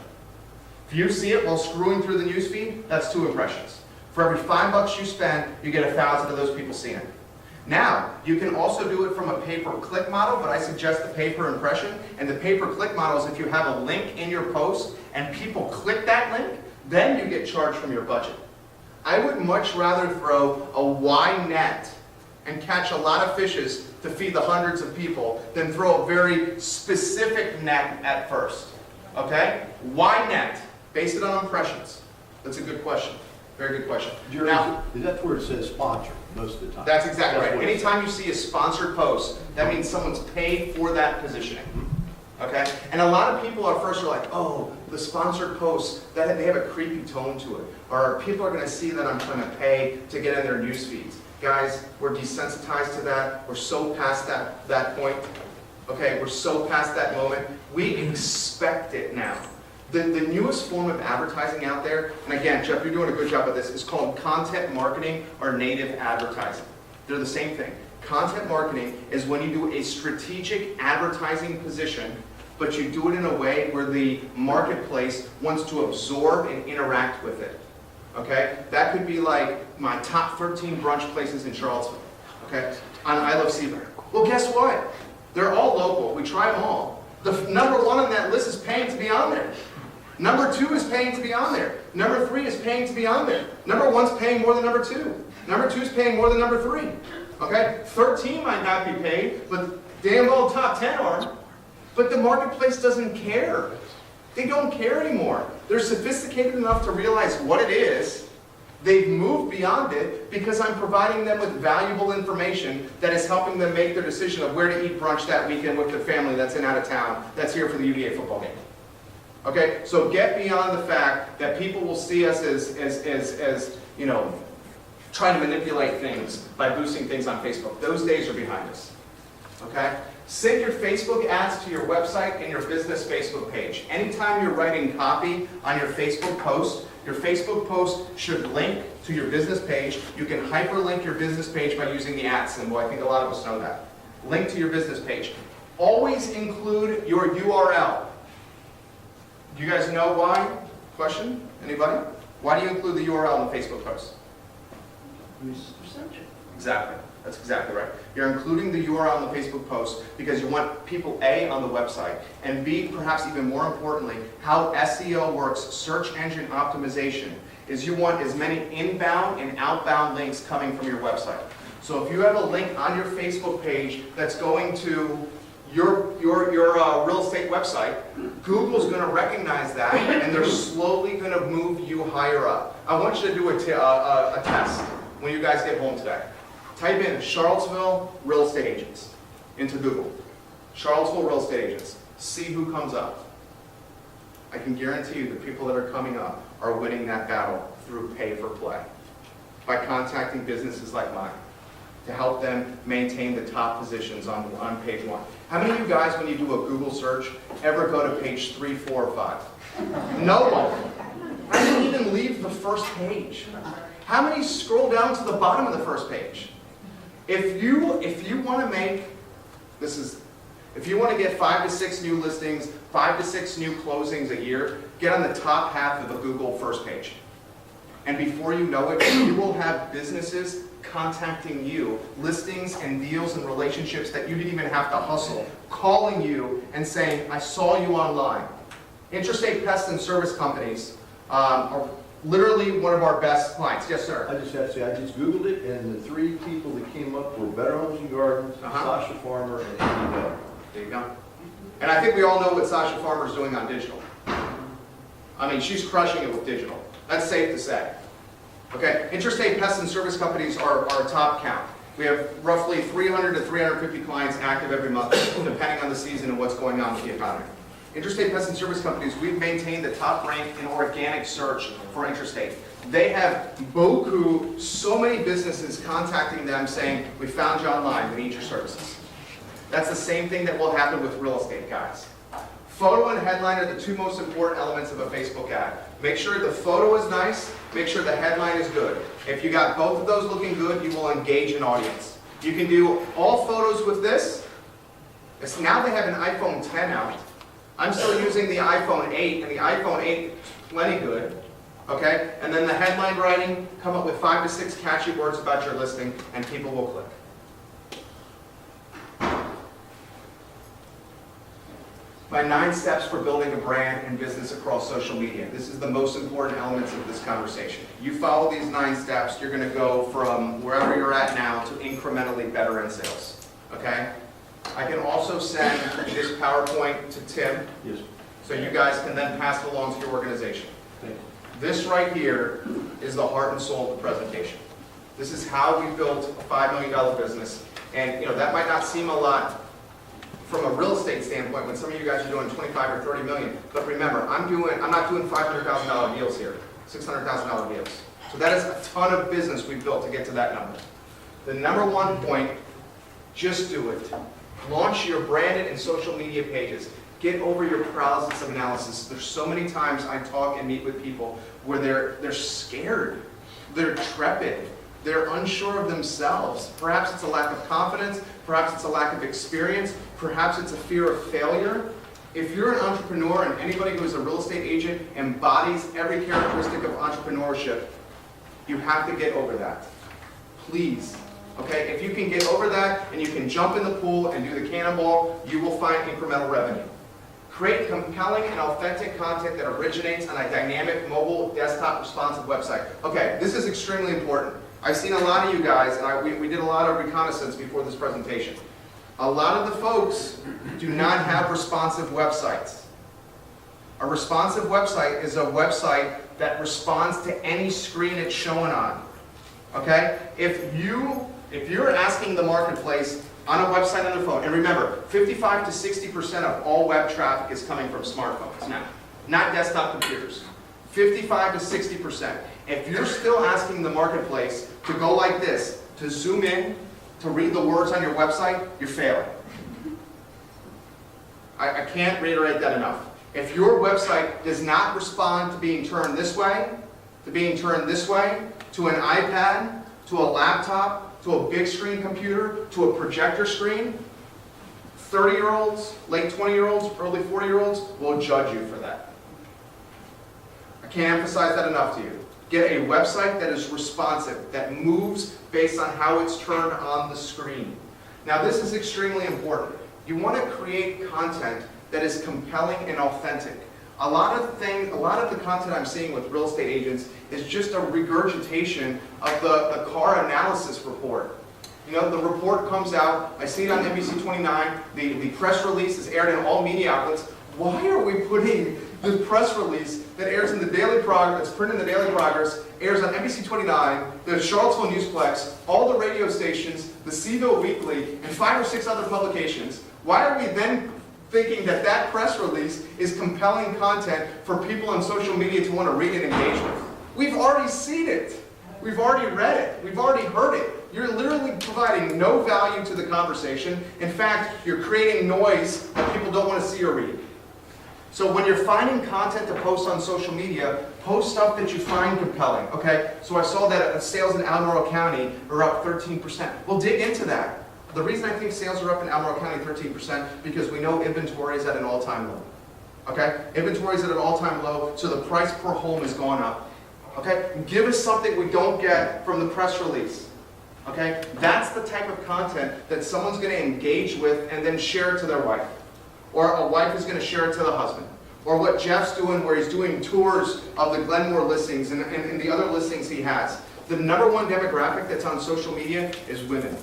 If you see it while scrolling through the newsfeed, that's 2 impressions. For every $5 you spend, you get 1,000 of those people seeing it. Now, you can also do it from a pay-per-click model, but I suggest the pay-per-impression. And the pay-per-click model is if you have a link in your post and people click that link, then you get charged from your budget. I would much rather throw a wide net and catch a lot of fishes to feed the hundreds of people than throw a very specific net at first. Okay? Wide net, base it on impressions. That's a good question. Very good question. Jerry, Now, is that where it says sponsor most of the time? that's exactly right. what it Anytime you see a sponsored post, that means someone's paid for that positioning. Okay? And a lot of people at first are like, oh, the sponsored posts, they have a creepy tone to it. Or people are going to see that I'm trying to pay to get in their news feeds. Guys, we're desensitized to that. We're so past that point. Okay, we're so past that moment. We expect it now. The newest form of advertising out there, and again, Jeff, you're doing a good job of this, is called content marketing or native advertising. They're the same thing. Content marketing is when you do a strategic advertising position, but you do it in a way where the marketplace wants to absorb and interact with it. Okay? That could be like my top 13 brunch places in Charlottesville. Okay? On I Love CVille. Well, guess what? They're all local. We try them all. The number 1 on that list is paying to be on there. Number 2 is paying to be on there. Number 3 is paying to be on there. Number 1's paying more than number 2. Number 2's paying more than number 3. Okay? 13 might not be paid, but damn well top 10 are. But the marketplace doesn't care. They don't care anymore. They're sophisticated enough to realize what it is. They've moved beyond it because I'm providing them with valuable information that is helping them make their decision of where to eat brunch that weekend with their family that's in out of town, that's here for the UVA football game. Okay, so get beyond the fact that people will see us as you know, trying to manipulate things by boosting things on Facebook. Those days are behind us. Okay? Sync your Facebook ads to your website and your business Facebook page. Anytime you're writing copy on your Facebook post should link to your business page. You can hyperlink your business page by using the @ symbol. I think a lot of us know that. Link to your business page. Always include your URL. Do you guys know why? Question? Anybody? Why do you include the URL in the Facebook post? Research. Exactly. That's exactly right. You're including the URL in the Facebook post because you want people, A, on the website, and B, perhaps even more importantly, how SEO works, search engine optimization, is you want as many inbound and outbound links coming from your website. So if you have a link on your Facebook page that's going to your real estate website, Google's going to recognize that, and they're slowly going to move you higher up. I want you to do a test when you guys get home today. Type in Charlottesville real estate agents. into Google. Charlottesville real estate agents. See who comes up. I can guarantee you the people that are coming up are winning that battle through pay for play by contacting businesses like mine to help them maintain the top positions on page 1. How many of you guys, when you do a Google search, ever go to page 3, 4, or 5? No one. I didn't even leave the first page. How many scroll down to the bottom of the first page? If you want to make, if you want to get 5 to 6 new listings, 5 to 6 new closings a year, get on the top half of the Google first page. And before you know it, you will have businesses contacting you, listings and deals and relationships that you didn't even have to hustle, calling you and saying, I saw you online. Interstate Pest and Service Companies are literally one of our best clients. Yes, sir. I just have to say, I just Googled it, and the 3 people that came up were Better Homes and Gardens, Sasha Farmer, and Andy Bell. There you go. And I think we all know what Sasha Farmer is doing on digital. I mean, she's crushing it with digital. That's safe to say. Okay, Interstate Pest and Service Companies are our top count. We have roughly 300 to 350 clients active every month, depending on the season and what's going on with the economy. Interstate Pest and Service Companies, we've maintained the top rank in organic search for Interstate. They have so many businesses contacting them saying, we found you online, we need your services. That's the same thing that will happen with real estate, guys. Photo and headline are the 2 most important elements of a Facebook ad. Make sure the photo is nice, make sure the headline is good. If you got both of those looking good, you will engage an audience. You can do all photos with this. Now they have an iPhone 10 out. I'm still using the iPhone 8, and the iPhone 8 is plenty good. Okay? And then the headline writing, come up with 5 to 6 catchy words about your listing, and people will click. My 9 steps for building a brand and business across social media. This is the most important elements of this conversation. You follow these 9 steps, you're going to go from wherever you're at now to incrementally better in sales. Okay? I can also send this PowerPoint to Tim, Yes. so you guys can then pass it along to your organization. Thank you. This right here is the heart and soul of the presentation. This is how we built a $5 million business. And that might not seem a lot from a real estate standpoint when some of you guys are doing 25 or 30 million. But remember, I'm not doing $500,000 deals here, $600,000 deals. So that is a ton of business we've built to get to that number. The number 1 point, just do it. Launch your branded and social media pages. Get over your paralysis of analysis. There's so many times I talk and meet with people where they're scared, they're trepid, they're unsure of themselves. Perhaps it's a lack of confidence, perhaps it's a lack of experience, perhaps it's a fear of failure. If you're an entrepreneur, and anybody who is a real estate agent embodies every characteristic of entrepreneurship, you have to get over that. Please. Okay, if you can get over that and you can jump in the pool and do the cannonball, you will find incremental revenue. Create compelling and authentic content that originates on a dynamic mobile desktop responsive website. Okay, this is extremely important. I've seen a lot of you guys, and we did a lot of reconnaissance before this presentation. A lot of the folks do not have responsive websites. A responsive website is a website that responds to any screen it's shown on. Okay? If you're asking the marketplace on a website on their phone, and remember, 55 to 60% of all web traffic is coming from smartphones now, not desktop computers. 55 to 60%. If you're still asking the marketplace to go like this, to zoom in, to read the words on your website, you're failing. I can't reiterate that enough. If your website does not respond to being turned this way, to being turned this way, to an iPad, to a laptop, to a big screen computer, to a projector screen, 30-year-olds, late 20-year-olds, early 40-year-olds will judge you for that. I can't emphasize that enough to you. Get a website that is responsive, that moves based on how it's turned on the screen. Now, this is extremely important. You want to create content that is compelling and authentic. A lot of the content I'm seeing with real estate agents is just a regurgitation of the car analysis report. The report comes out, I see it on NBC 29, the press release is aired in all media outlets. why are we putting the press release that airs in the Daily Progress, that's printed in the Daily Progress, airs on NBC 29, the Charlottesville Newsplex, all the radio stations, the CVille Weekly, and 5 or 6 other publications? Why are we then thinking that that press release is compelling content for people on social media to want to read and engage with? We've already seen it. We've already read it. We've already heard it. You're literally providing no value to the conversation. In fact, you're creating noise that people don't want to see or read. So when you're finding content to post on social media, post stuff that you find compelling, okay? So I saw that sales in Albemarle County are up 13%. We'll dig into that. The reason I think sales are up in Albemarle County 13% because we know inventory is at an all-time low, okay? Inventory is at an all-time low, so the price per home has gone up, okay? Give us something we don't get from the press release, okay? That's the type of content that someone's going to engage with and then share it to their wife. Or a wife is going to share it to the husband. Or what Jeff's doing where he's doing tours of the Glenmore listings and the other listings he has. The number one demographic that's on social media is women.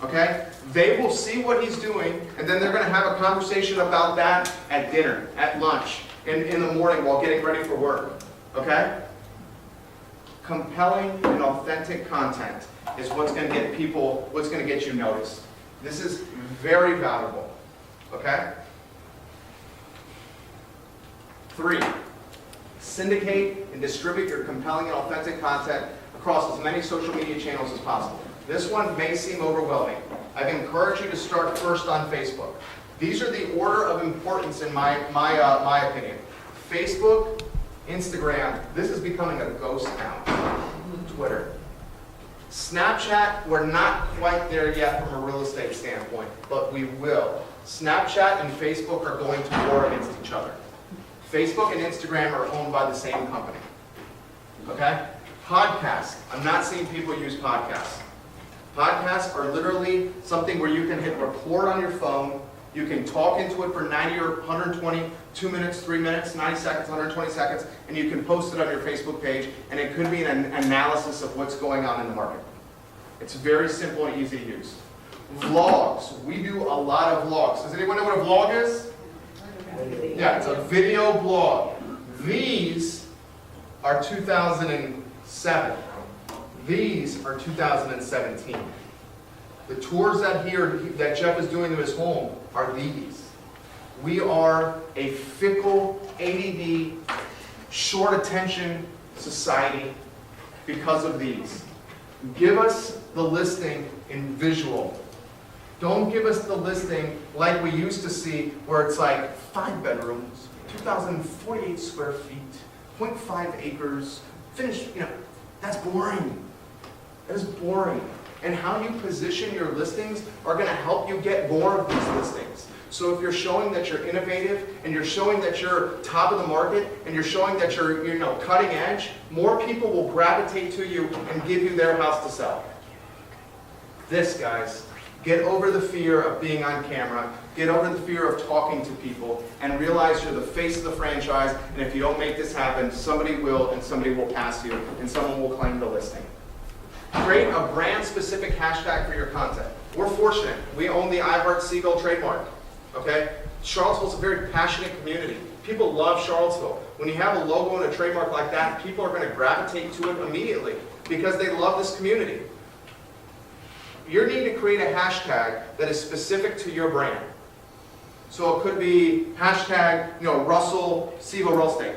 Okay? They will see what he's doing, and then they're going to have a conversation about that at dinner, at lunch, in the morning while getting ready for work. Okay? Compelling and authentic content is what's going to get people, what's going to get you noticed. This is very valuable. Okay? 3, syndicate and distribute your compelling and authentic content across as many social media channels as possible. This one may seem overwhelming. I've encouraged you to start first on Facebook. These are the order of importance in my opinion. Facebook, Instagram, this is becoming a ghost town. Twitter. Snapchat, we're not quite there yet from a real estate standpoint, but we will. Snapchat and Facebook are going to war against each other. Facebook and Instagram are owned by the same company. Okay? Podcasts. I'm not seeing people use podcasts. Podcasts are literally something where you can hit record on your phone. You can talk into it for 90 or 120, 2 minutes, 3 minutes, 90 seconds, 120 seconds, and you can post it on your Facebook page, and it could be an analysis of what's going on in the market. It's very simple and easy to use. Vlogs. We do a lot of vlogs. Does anyone know what a vlog is? Yeah, it's a video blog. These are 2007. These are 2017. The tours that Jeff is doing to his home are these. We are a fickle, ADD, short attention society because of these. Give us the listing in visual. Don't give us the listing like we used to see where it's like 5 bedrooms, 2,048 square feet, 0.5 acres, finished, that's boring. That is boring. And how you position your listings are going to help you get more of these listings. So if you're showing that you're innovative, and you're showing that you're top of the market, and you're showing that you're cutting edge, more people will gravitate to you and give you their house to sell. This, guys, get over the fear of being on camera, get over the fear of talking to people, and realize you're the face of the franchise, and if you don't make this happen, somebody will, and somebody will pass you, and someone will claim the listing. Create a brand-specific hashtag for your content. We're fortunate. We own the Heart CVille trademark. Okay? Charlottesville's a very passionate community. People love Charlottesville. When you have a logo and a trademark like that, people are going to gravitate to it immediately because they love this community. You need to create a hashtag that is specific to your brand. So it could be hashtag, Russell CVille Real Estate.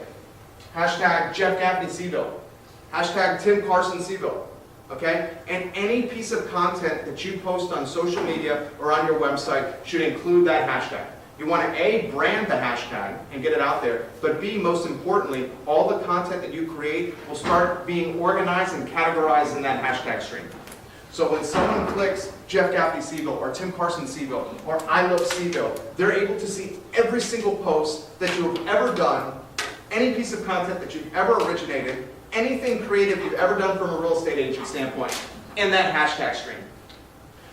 Hashtag Jeff Gaffney CVille. Hashtag Tim Carson CVille. Okay? And any piece of content that you post on social media or on your website should include that hashtag. You want to A, brand the hashtag and get it out there, but B, most importantly, all the content that you create will start being organized and categorized in that hashtag stream. So when someone clicks Jeff Gaffney CVille or Tim Carson CVille or I Love CVille, they're able to see every single post that you have ever done, any piece of content that you've ever originated, anything creative you've ever done from a real estate agent standpoint in that hashtag stream.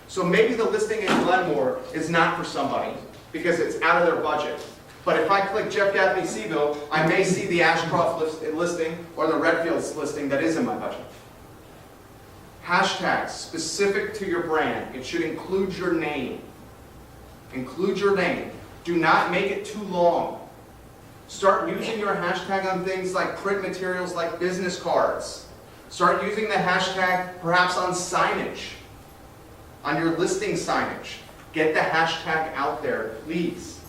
So maybe the listing in Glenmore is not for somebody because it's out of their budget. But if I click Jeff Gaffney CVille, I may see the Ashcroft listing or the Redfields listing that is in my budget. Hashtags specific to your brand. It should include your name. Include your name. Do not make it too long. Start using your hashtag on things like print materials like business cards. Start using the hashtag perhaps on signage, on your listing signage. Get the hashtag out there, please.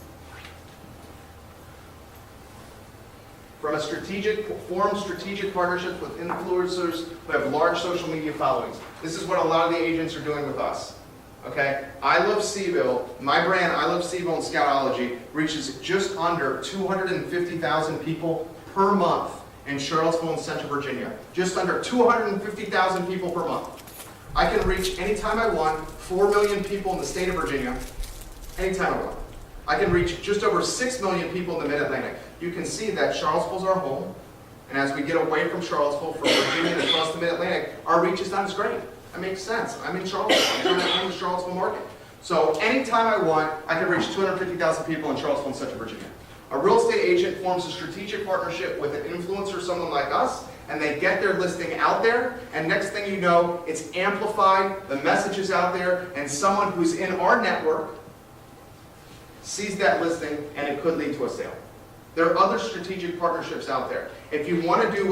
Form strategic partnerships with influencers who have large social media followings. This is what a lot of the agents are doing with us. Okay? I Love CVille, my brand, I Love CVille and Scoutology, reaches just under 250,000 people per month in Charlottesville and Central Virginia. Just under 250,000 people per month. I can reach anytime I want 4 million people in the state of Virginia, anytime I want. I can reach just over 6 million people in the Mid-Atlantic. You can see that Charlottesville's our home, and as we get away from Charlottesville, from Virginia and across the Mid-Atlantic, our reach is not as great. That makes sense. I'm in Charlottesville. I'm in the Charlottesville market. So anytime I want, I can reach 250,000 people in Charlottesville and Central Virginia. A real estate agent forms a strategic partnership with an influencer, someone like us, and they get their listing out there, and next thing you know, it's amplified, the message is out there, and someone who's in our network sees that listing, and it could lead to a sale. There are other strategic partnerships out there. If you want to do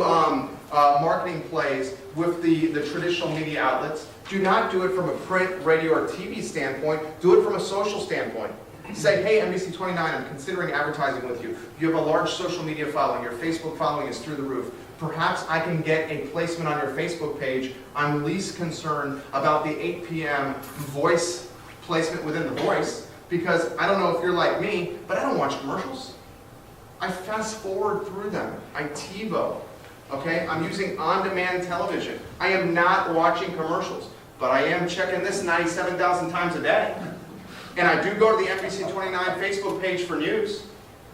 marketing plays with the traditional media outlets, do not do it from a print, radio, or TV standpoint. Do it from a social standpoint. Say, hey, NBC29, I'm considering advertising with you. You have a large social media following. Your Facebook following is through the roof. Perhaps I can get a placement on your Facebook page. I'm least concerned about the 8 p.m. voice placement within the voice, because I don't know if you're like me, but I don't watch commercials. I fast forward through them. I TiVo. Okay? I'm using on-demand television. I am not watching commercials, but I am checking this 97,000 times a day. And I do go to the NBC29 Facebook page for news,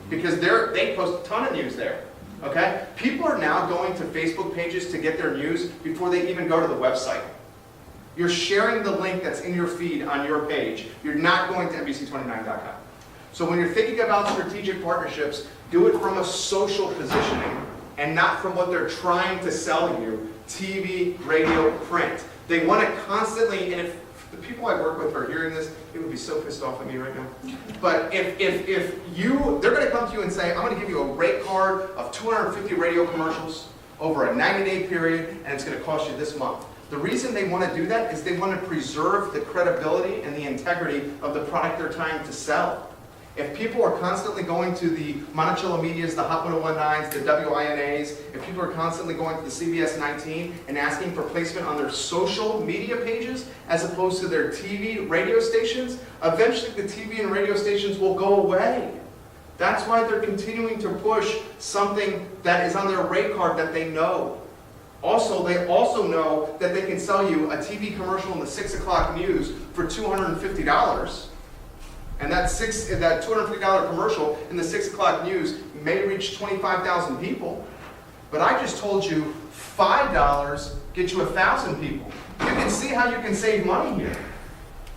because they post a ton of news there. Okay? People are now going to Facebook pages to get their news before they even go to the website. You're sharing the link that's in your feed on your page. You're not going to NBC29.com. So when you're thinking about strategic partnerships, do it from a social positioning and not from what they're trying to sell you, TV, radio, print. They want to constantly, and if the people I work with are hearing this, they would be so pissed off at me right now. But if they're going to come to you and say, I'm going to give you a rate card of 250 radio commercials over a 90-day period, and it's going to cost you this month. The reason they want to do that is they want to preserve the credibility and the integrity of the product they're trying to sell. If people are constantly going to the Monticello Medias, the Hot 1019s, the WINAs, if people are constantly going to the CBS 19 and asking for placement on their social media pages as opposed to their TV, radio stations, eventually the TV and radio stations will go away. That's why they're continuing to push something that is on their rate card that they know. Also, they also know that they can sell you a TV commercial in the 6 o'clock news for $250. And that $250 commercial in the 6 o'clock news may reach 25,000 people. But I just told you $5 gets you 1,000 people. You can see how you can save money here.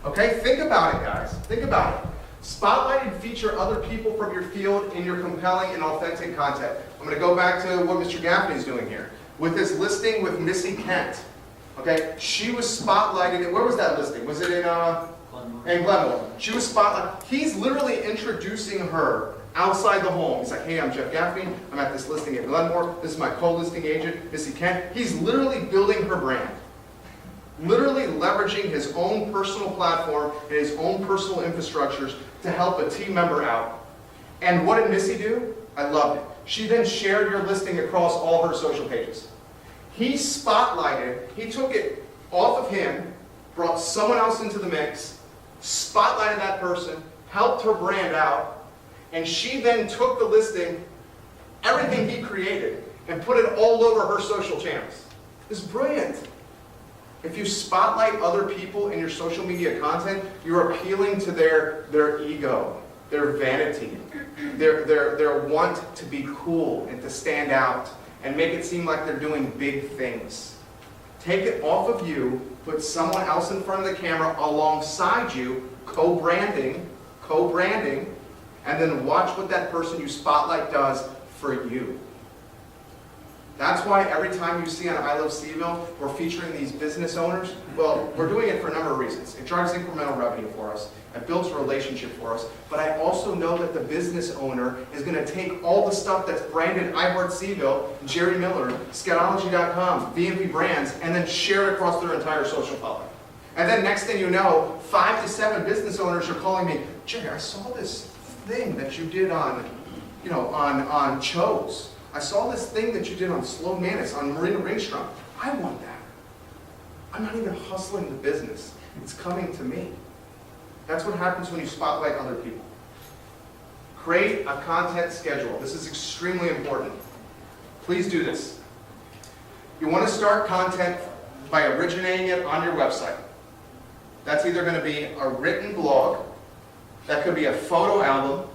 Okay? Think about it, guys. Think about it. Spotlight and feature other people from your field in your compelling and authentic content. I'm going to go back to what Mr. Gaffney is doing here. With his listing with Missy Kent. Okay? She was spotlighted. Where was that listing? Was it in Glenmore? She was spotlighted. He's literally introducing her outside the home. He's like, hey, I'm Jeff Gaffney. I'm at this listing in Glenmore. This is my co-listing agent, Missy Kent. He's literally building her brand. Literally leveraging his own personal platform and his own personal infrastructures to help a team member out. And what did Missy do? I loved it. She then shared your listing across all her social pages. He spotlighted, he took it off of him, brought someone else into the mix, spotlighted that person, helped her brand out, and she then took the listing, everything he created, and put it all over her social channels. It's brilliant. If you spotlight other people in your social media content, you're appealing to their ego, their vanity, their want to be cool and to stand out and make it seem like they're doing big things. Take it off of you, put someone else in front of the camera alongside you, co-branding, and then watch what that person you spotlight does for you. That's why every time you see on I Love CVille, we're featuring these business owners. Well, we're doing it for a number of reasons. It drives incremental revenue for us. It builds a relationship for us. But I also know that the business owner is going to take all the stuff that's branded Heart CVille, Jerry Miller, Scatology.com, VMV Brands, and then share it across their entire social following. And then next thing you know, 5 to 7 business owners are calling me, Jerry, I saw this thing that you did on Chose. I saw this thing that you did on Sloan Manus, on Marina Ringstrom. I want that. I'm not even hustling the business. It's coming to me. That's what happens when you spotlight other people. Create a content schedule. This is extremely important. Please do this. You want to start content by originating it on your website. That's either going to be a written blog, that could be a photo album,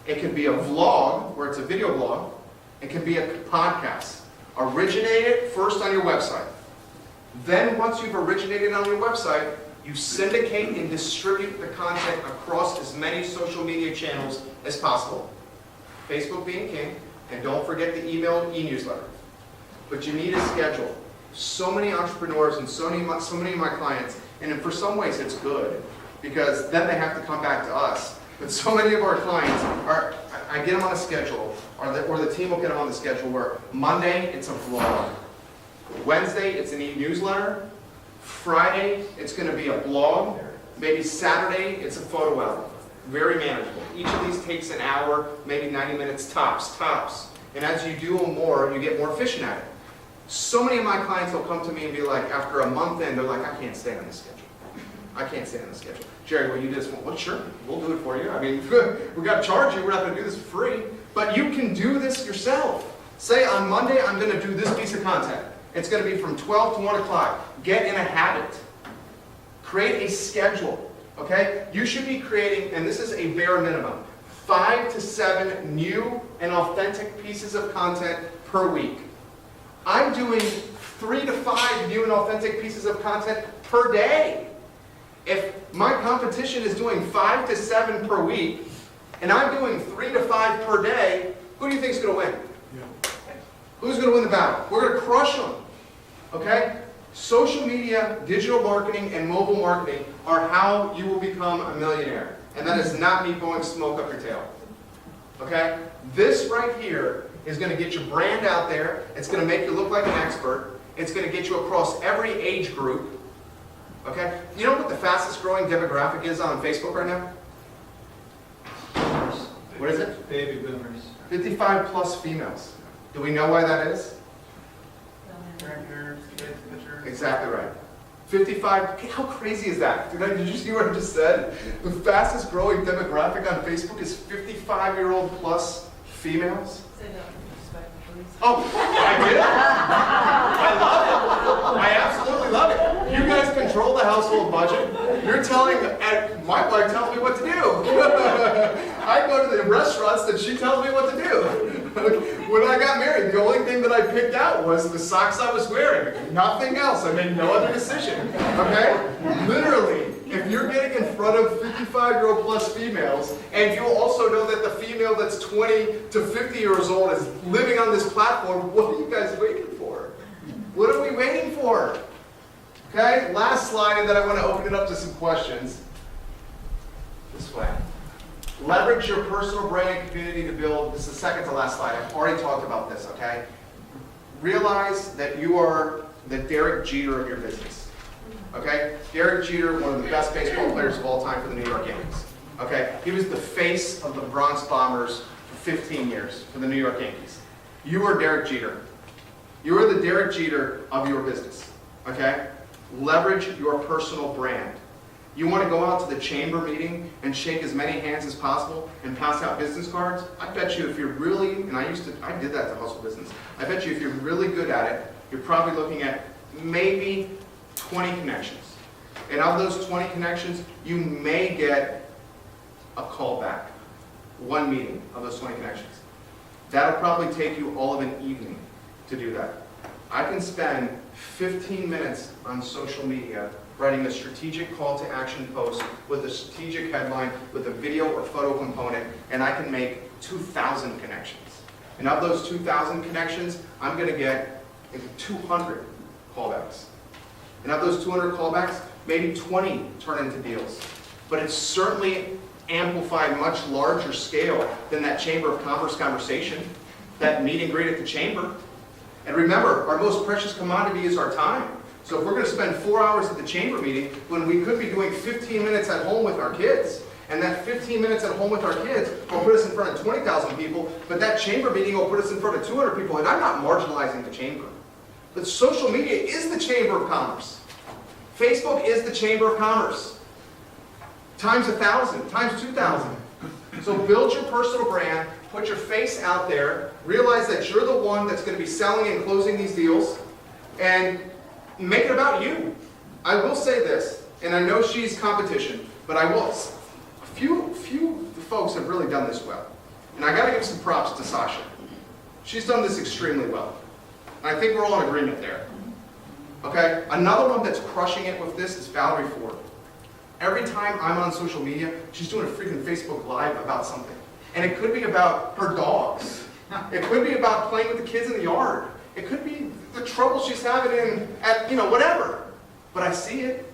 it could be a vlog, where it's a video blog, it can be a podcast. Originate it first on your website. Then once you've originated on your website, you syndicate and distribute the content across as many social media channels as possible. Facebook being king, and don't forget the email and e-newsletter. But you need a schedule. So many entrepreneurs and so many of my clients, and for some ways it's good, because then they have to come back to us. But so many of our clients are, I get them on a schedule, or the team will get them on the schedule where Monday it's a vlog, Wednesday it's an e-newsletter, Friday it's going to be a blog, maybe Saturday it's a photo album. Very manageable. Each of these takes an hour, maybe 90 minutes tops. And as you do them more, you get more efficient at it. So many of my clients will come to me and be like, after a month in, they're like, I can't stay on the schedule. I can't stay on the schedule. Jerry, will you do this? Well, sure, we'll do it for you. I mean, we've got to charge you. We're not going to do this for free. But you can do this yourself. Say on Monday, I'm going to do this piece of content. It's going to be from 12 to 1 o'clock. Get in a habit. Create a schedule. Okay? You should be creating, and this is a bare minimum, 5 to 7 new and authentic pieces of content per week. I'm doing 3 to 5 new and authentic pieces of content per day. If my competition is doing 5 to 7 per week, and I'm doing 3 to 5 per day, who do you think is going to win? Yeah. Who's going to win the battle? We're going to crush them. Okay? Social media, digital marketing, and mobile marketing are how you will become a millionaire. And that is not me blowing smoke up your tail. Okay? This right here is going to get your brand out there. It's going to make you look like an expert. It's going to get you across every age group. Okay? You know what the fastest growing demographic is on Facebook right now? What is it? Baby boomers. 55 plus females. Do we know why that is? Grandparents, kids, pictures. Exactly right. 55, how crazy is that? Did you see what I just said? The fastest growing demographic on Facebook is 55-year-old plus females. Say that with respect, please. Oh, I did it? I love it. I absolutely love it. You guys control the household budget. You're telling, and my wife tells me what to do. I go to the restaurants that she tells me what to do. When I got married, the only thing that I picked out was the socks I was wearing. Nothing else. I made no other decision. Okay? Literally, if you're getting in front of 55-year-old plus females, and you also know that the female that's 20 to 50 years old is living on this platform, what are you guys waiting for? What are we waiting for? Okay? Last slide, and then I want to open it up to some questions. This way. Leverage your personal brand and community to build. This is the second to last slide. I've already talked about this, okay? Realize that you are the Derek Jeter of your business. Okay? Derek Jeter, one of the best baseball players of all time for the New York Yankees. Okay? He was the face of the Bronx Bombers for 15 years for the New York Yankees. You are Derek Jeter. You are the Derek Jeter of your business. Okay? Leverage your personal brand. You want to go out to the chamber meeting and shake as many hands as possible and pass out business cards? I bet you if you're really, and I did that to hustle business. I bet you if you're really good at it, you're probably looking at maybe 20 connections. And of those 20 connections, you may get a call back. One meeting of those 20 connections. That'll probably take you all of an evening to do that. I can spend 15 minutes on social media writing a strategic call to action post with a strategic headline with a video or photo component, and I can make 2,000 connections. And of those 2,000 connections, I'm going to get maybe 200 callbacks. And of those 200 callbacks, maybe 20 turn into deals. But it's certainly amplified much larger scale than that Chamber of Commerce conversation, that meet and greet at the Chamber. And remember, our most precious commodity is our time. So if we're going to spend 4 hours at the Chamber meeting when we could be doing 15 minutes at home with our kids, and that 15 minutes at home with our kids will put us in front of 20,000 people, but that Chamber meeting will put us in front of 200 people, and I'm not marginalizing the Chamber. But social media is the Chamber of Commerce. Facebook is the Chamber of Commerce. Times 1,000, times 2,000. So build your personal brand, put your face out there, realize that you're the one that's going to be selling and closing these deals, and make it about you. I will say this, and I know she's competition, but I will. A few folks have really done this well. And I got to give some props to Sasha. She's done this extremely well. And I think we're all in agreement there. Okay? Another one that's crushing it with this is Valerie Ford. Every time I'm on social media, she's doing a freaking Facebook Live about something. And it could be about her dogs. It could be about playing with the kids in the yard. It could be the trouble she's having whatever. But I see it.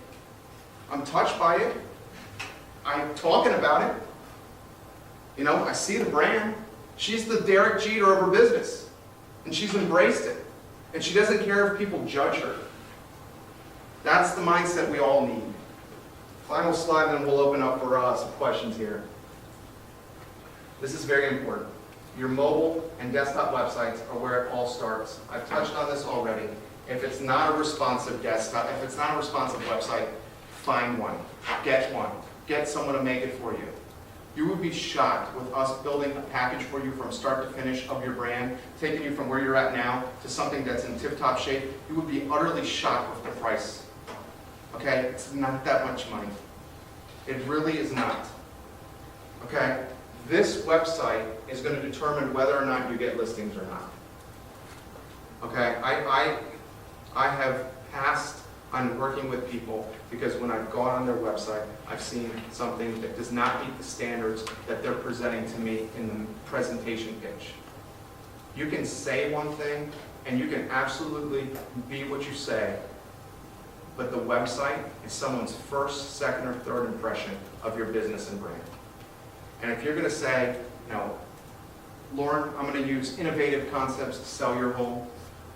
I'm touched by it. I'm talking about it. I see the brand. She's the Derek Jeter of her business. And she's embraced it. And she doesn't care if people judge her. That's the mindset we all need. Final slide, and then we'll open up for some questions here. This is very important. Your mobile and desktop websites are where it all starts. I've touched on this already. If it's not a responsive desktop, if it's not a responsive website, find one. Get one. Get someone to make it for you. You would be shocked with us building a package for you from start to finish of your brand, taking you from where you're at now to something that's in tip-top shape. You would be utterly shocked with the price. Okay? It's not that much money. It really is not. Okay? This website is going to determine whether or not you get listings or not. Okay? I have passed on working with people because when I've gone on their website, I've seen something that does not meet the standards that they're presenting to me in the presentation pitch. You can say one thing, and you can absolutely be what you say, but the website is someone's first, second, or third impression of your business and brand. And if you're going to say, Lauren, I'm going to use innovative concepts to sell your home.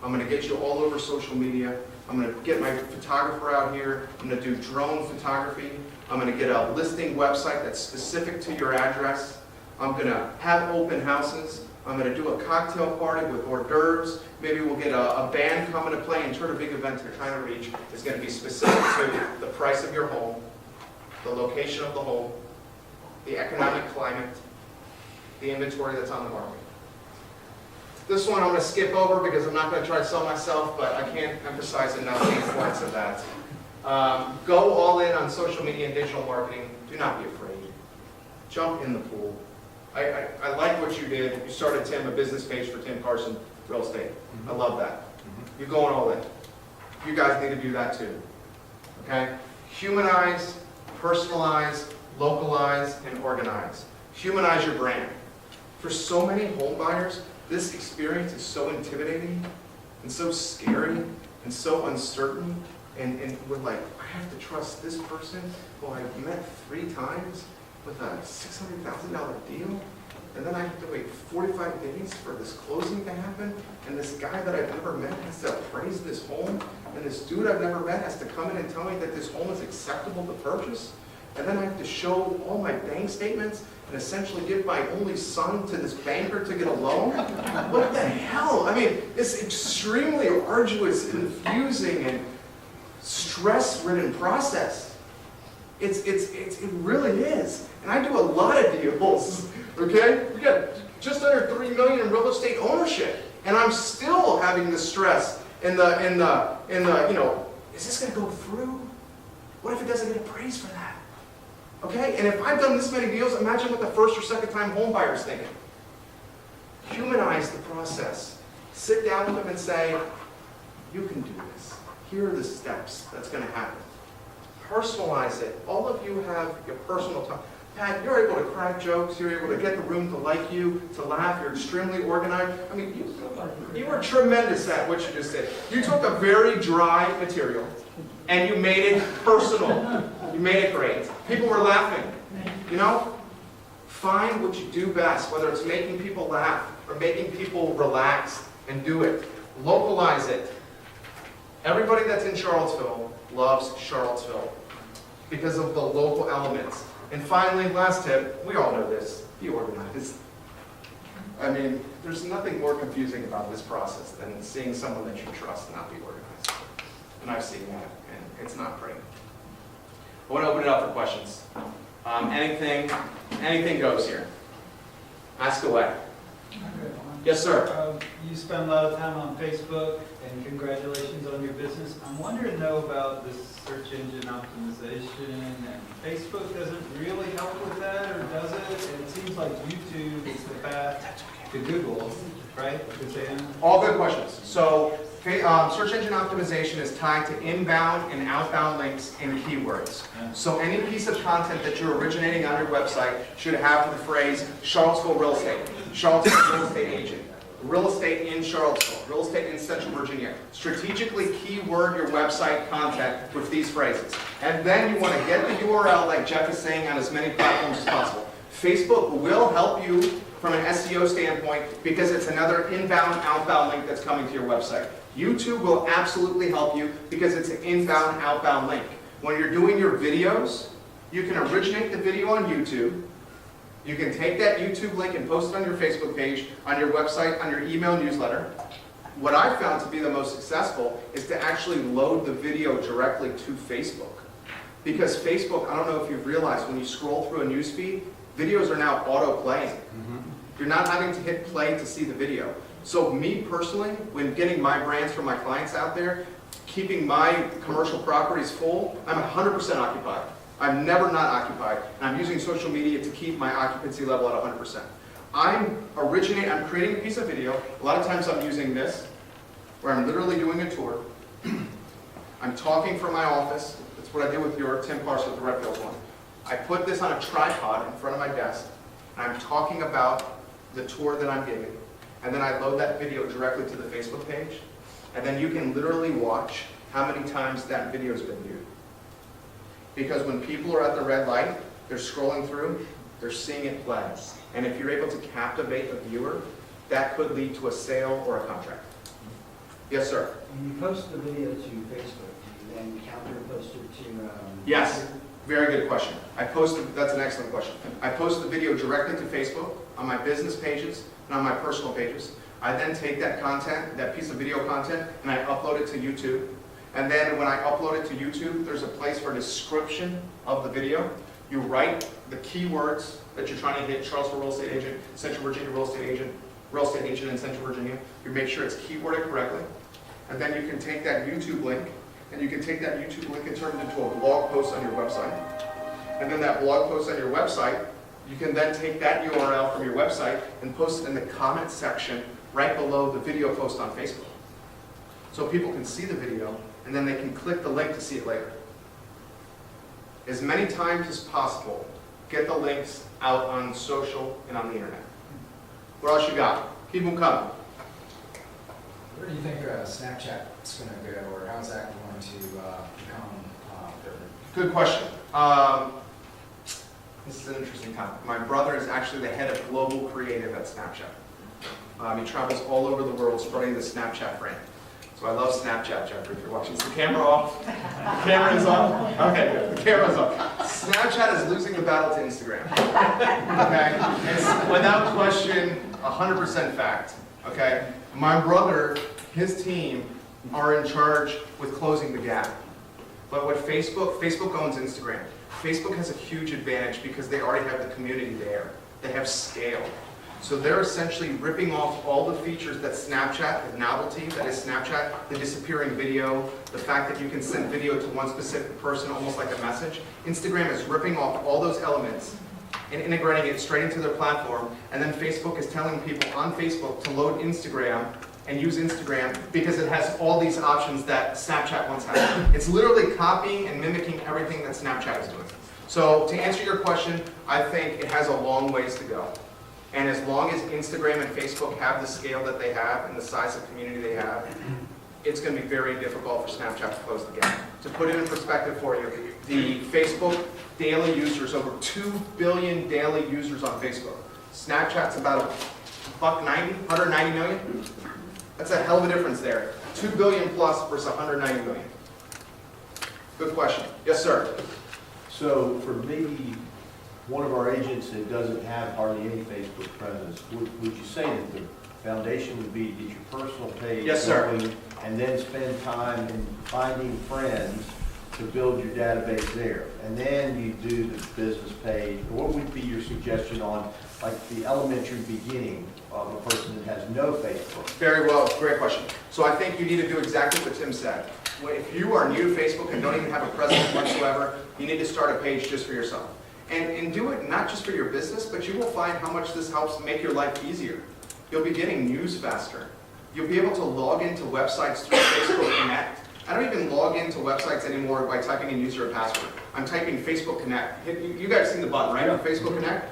I'm going to get you all over social media. I'm going to get my photographer out here. I'm going to do drone photography. I'm going to get a listing website that's specific to your address. I'm going to have open houses. I'm going to do a cocktail party with hors d'oeuvres. Maybe we'll get a band coming to play and turn a big event you're trying to reach. It's going to be specific to the price of your home, the location of the home, the economic climate, the inventory that's on the market. This one I'm going to skip over because I'm not going to try to sell myself, but I can't emphasize enough the importance of that. Go all in on social media and digital marketing. Do not be afraid. Jump in the pool. I like what you did. You started, Tim, a business page for Tim Carson Real Estate. I love that. You're going all in. You guys need to do that too. Okay? Humanize, personalize, localize, and organize. Humanize your brand. For so many home buyers, this experience is so intimidating and so scary and so uncertain. And we're like, I have to trust this person who I've met 3 times with a $600,000 deal, and then I have to wait 45 days for this closing to happen, and this guy that I've never met has to appraise this home, and this dude I've never met has to come in and tell me that this home is acceptable to purchase, and then I have to show all my bank statements and essentially give my only son to this banker to get a loan? What the hell? I mean, it's extremely arduous, confusing, and stress-ridden process. It really is. And I do a lot of deals, okay? We got just under $3 million in real estate ownership, and I'm still having the stress in the is this going to go through? What if it doesn't get appraised for that? Okay? And if I've done this many deals, imagine what the first or second time home buyer is thinking. Humanize the process. Sit down with them and say, you can do this. Here are the steps that's going to happen. Personalize it. All of you have your personal time. Pat, you're able to crack jokes, you're able to get the room to like you, to laugh, you're extremely organized. I mean, you were tremendous at what you just did. You took a very dry material and you made it personal. You made it great. People were laughing. You know? Find what you do best, whether it's making people laugh or making people relax, and do it. Localize it. Everybody that's in Charlottesville loves Charlottesville because of the local elements. And finally, last tip, we all know this, be organized. I mean, there's nothing more confusing about this process than seeing someone that you trust not be organized. And I've seen that, and it's not pretty. I want to open it up for questions. Anything goes here. Ask away. Yes, sir. You spend a lot of time on Facebook, and congratulations on your business. I'm wondering, though, about this search engine optimization, and Facebook doesn't really help with that, or does it? And it seems like YouTube is the path to Google, right? Because they All good questions. So, search engine optimization is tied to inbound and outbound links and keywords. So any piece of content that you're originating on your website should have the phrase Charlottesville real estate, Charlottesville real estate agent, real estate in Charlottesville, real estate in Central Virginia. Strategically keyword your website content with these phrases. And then you want to get the URL, like Jeff is saying, on as many platforms as possible. Facebook will help you from an SEO standpoint because it's another inbound, outbound link that's coming to your website. YouTube will absolutely help you because it's an inbound, outbound link. When you're doing your videos, you can originate the video on YouTube. You can take that YouTube link and post it on your Facebook page, on your website, on your email newsletter. What I've found to be the most successful is to actually load the video directly to Facebook. Because Facebook, I don't know if you've realized, when you scroll through a news feed, videos are now auto-playing. You're not having to hit play to see the video. So me personally, when getting my brands from my clients out there, keeping my commercial properties full, I'm 100% occupied. I'm never not occupied, and I'm using social media to keep my occupancy level at 100%. I'm creating a piece of video. A lot of times I'm using this, where I'm literally doing a tour. I'm talking from my office. That's what I did with your Tim Parson with the Redfield one. I put this on a tripod in front of my desk, and I'm talking about the tour that I'm giving. And then I load that video directly to the Facebook page. And then you can literally watch how many times that video has been viewed. Because when people are at the red light, they're scrolling through, they're seeing it play. And if you're able to captivate a viewer, that could lead to a sale or a contract. Yes, sir? When you post the video to Facebook, do you then counter post it to... Yes. Very good question. That's an excellent question. I post the video directly to Facebook on my business pages and on my personal pages. I then take that content, that piece of video content, and I upload it to YouTube. And then when I upload it to YouTube, there's a place for description of the video. You write the keywords that you're trying to hit: Charlottesville real estate agent, Central Virginia real estate agent in Central Virginia. You make sure it's keyworded correctly. And then you can take that YouTube link, and you can take that YouTube link and turn it into a blog post on your website. And then that blog post on your website, you can then take that URL from your website and post it in the comment section right below the video post on Facebook. So people can see the video, and then they can click the link to see it later. As many times as possible, get the links out on social and on the internet. What else you got? Keep them coming. Where do you think Snapchat's going to go, or how's that going to become Good question. This is an interesting topic. My brother is actually the head of global creative at Snapchat. He travels all over the world spreading the Snapchat brand. So I love Snapchat, Jeffrey, if you're watching. Is the camera off? The camera is off? Okay, good. The camera's off. Snapchat is losing the battle to Instagram. Okay? It's without question 100% fact. Okay? My brother, his team, are in charge with closing the gap. But what Facebook owns Instagram. Facebook has a huge advantage because they already have the community there. They have scale. So they're essentially ripping off all the features that Snapchat, the novelty that is Snapchat, the disappearing video, the fact that you can send video to one specific person almost like a message. Instagram is ripping off all those elements and integrating it straight into their platform. And then Facebook is telling people on Facebook to load Instagram and use Instagram because it has all these options that Snapchat once had. It's literally copying and mimicking everything that Snapchat is doing. So to answer your question, I think it has a long ways to go. And as long as Instagram and Facebook have the scale that they have and the size of community they have, it's going to be very difficult for Snapchat to close the gap. To put it in perspective for you, the Facebook daily users, over 2 billion daily users on Facebook. Snapchat's about $190 million. That's a hell of a difference there. 2 billion plus versus 190 million. Good question. Yes, sir. So for maybe one of our agents that doesn't have hardly any Facebook presence, would you say that the foundation would be to get your personal page Yes, sir. going, and then spend time in finding friends to build your database there? And then you do the business page. What would be your suggestion on like the elementary beginning of a person that has no Facebook? Very well. Great question. So I think you need to do exactly what Tim said. If you are new to Facebook and don't even have a presence whatsoever, you need to start a page just for yourself. And do it not just for your business, but you will find how much this helps make your life easier. You'll be getting news faster. You'll be able to log into websites through Facebook Connect. I don't even log into websites anymore by typing in user and password. I'm typing Facebook Connect. You guys seen the button, right? On Facebook Connect?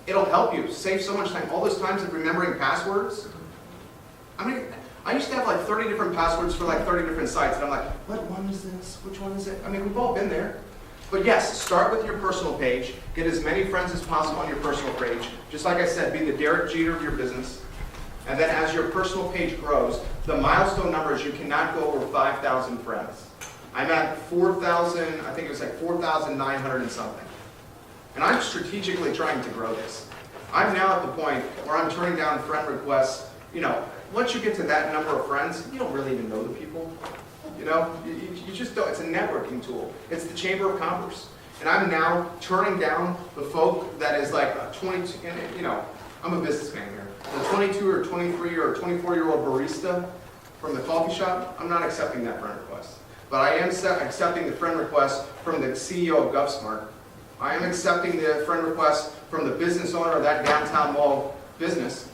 It'll help you save so much time. All those times of remembering passwords. I used to have like 30 different passwords for like 30 different sites, and I'm like, what one is this? Which one is it? I mean, we've all been there. But yes, start with your personal page. Get as many friends as possible on your personal page. Just like I said, be the Derek Jeter of your business. And then as your personal page grows, the milestone number is you cannot go over 5,000 friends. I'm at 4,000, I think it was like 4,900 and something. And I'm strategically trying to grow this. I'm now at the point where I'm turning down friend requests. You know, once you get to that number of friends, you don't really even know the people. You know, you just don't. It's a networking tool. It's the Chamber of Commerce. And I'm now turning down the folk that is like a 22, and, you know, I'm a businessman here. The 22 or 23 or 24-year-old barista from the coffee shop, I'm not accepting that friend request. But I am accepting the friend request from the CEO of GovSmart. I am accepting the friend request from the business owner of that downtown mall business,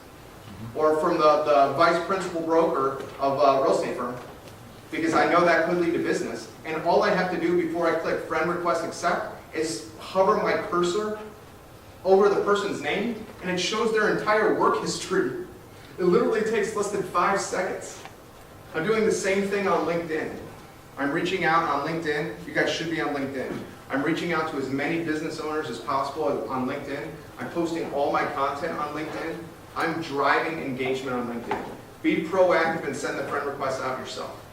or from the vice principal broker of a real estate firm, because I know that could lead to business. And all I have to do before I click friend request accept is hover my cursor over the person's name, and it shows their entire work history. It literally takes less than 5 seconds. I'm doing the same thing on LinkedIn. I'm reaching out on LinkedIn. You guys should be on LinkedIn. I'm reaching out to as many business owners as possible on LinkedIn. I'm posting all my content on LinkedIn. I'm driving engagement on LinkedIn. Be proactive and send the friend request out yourself.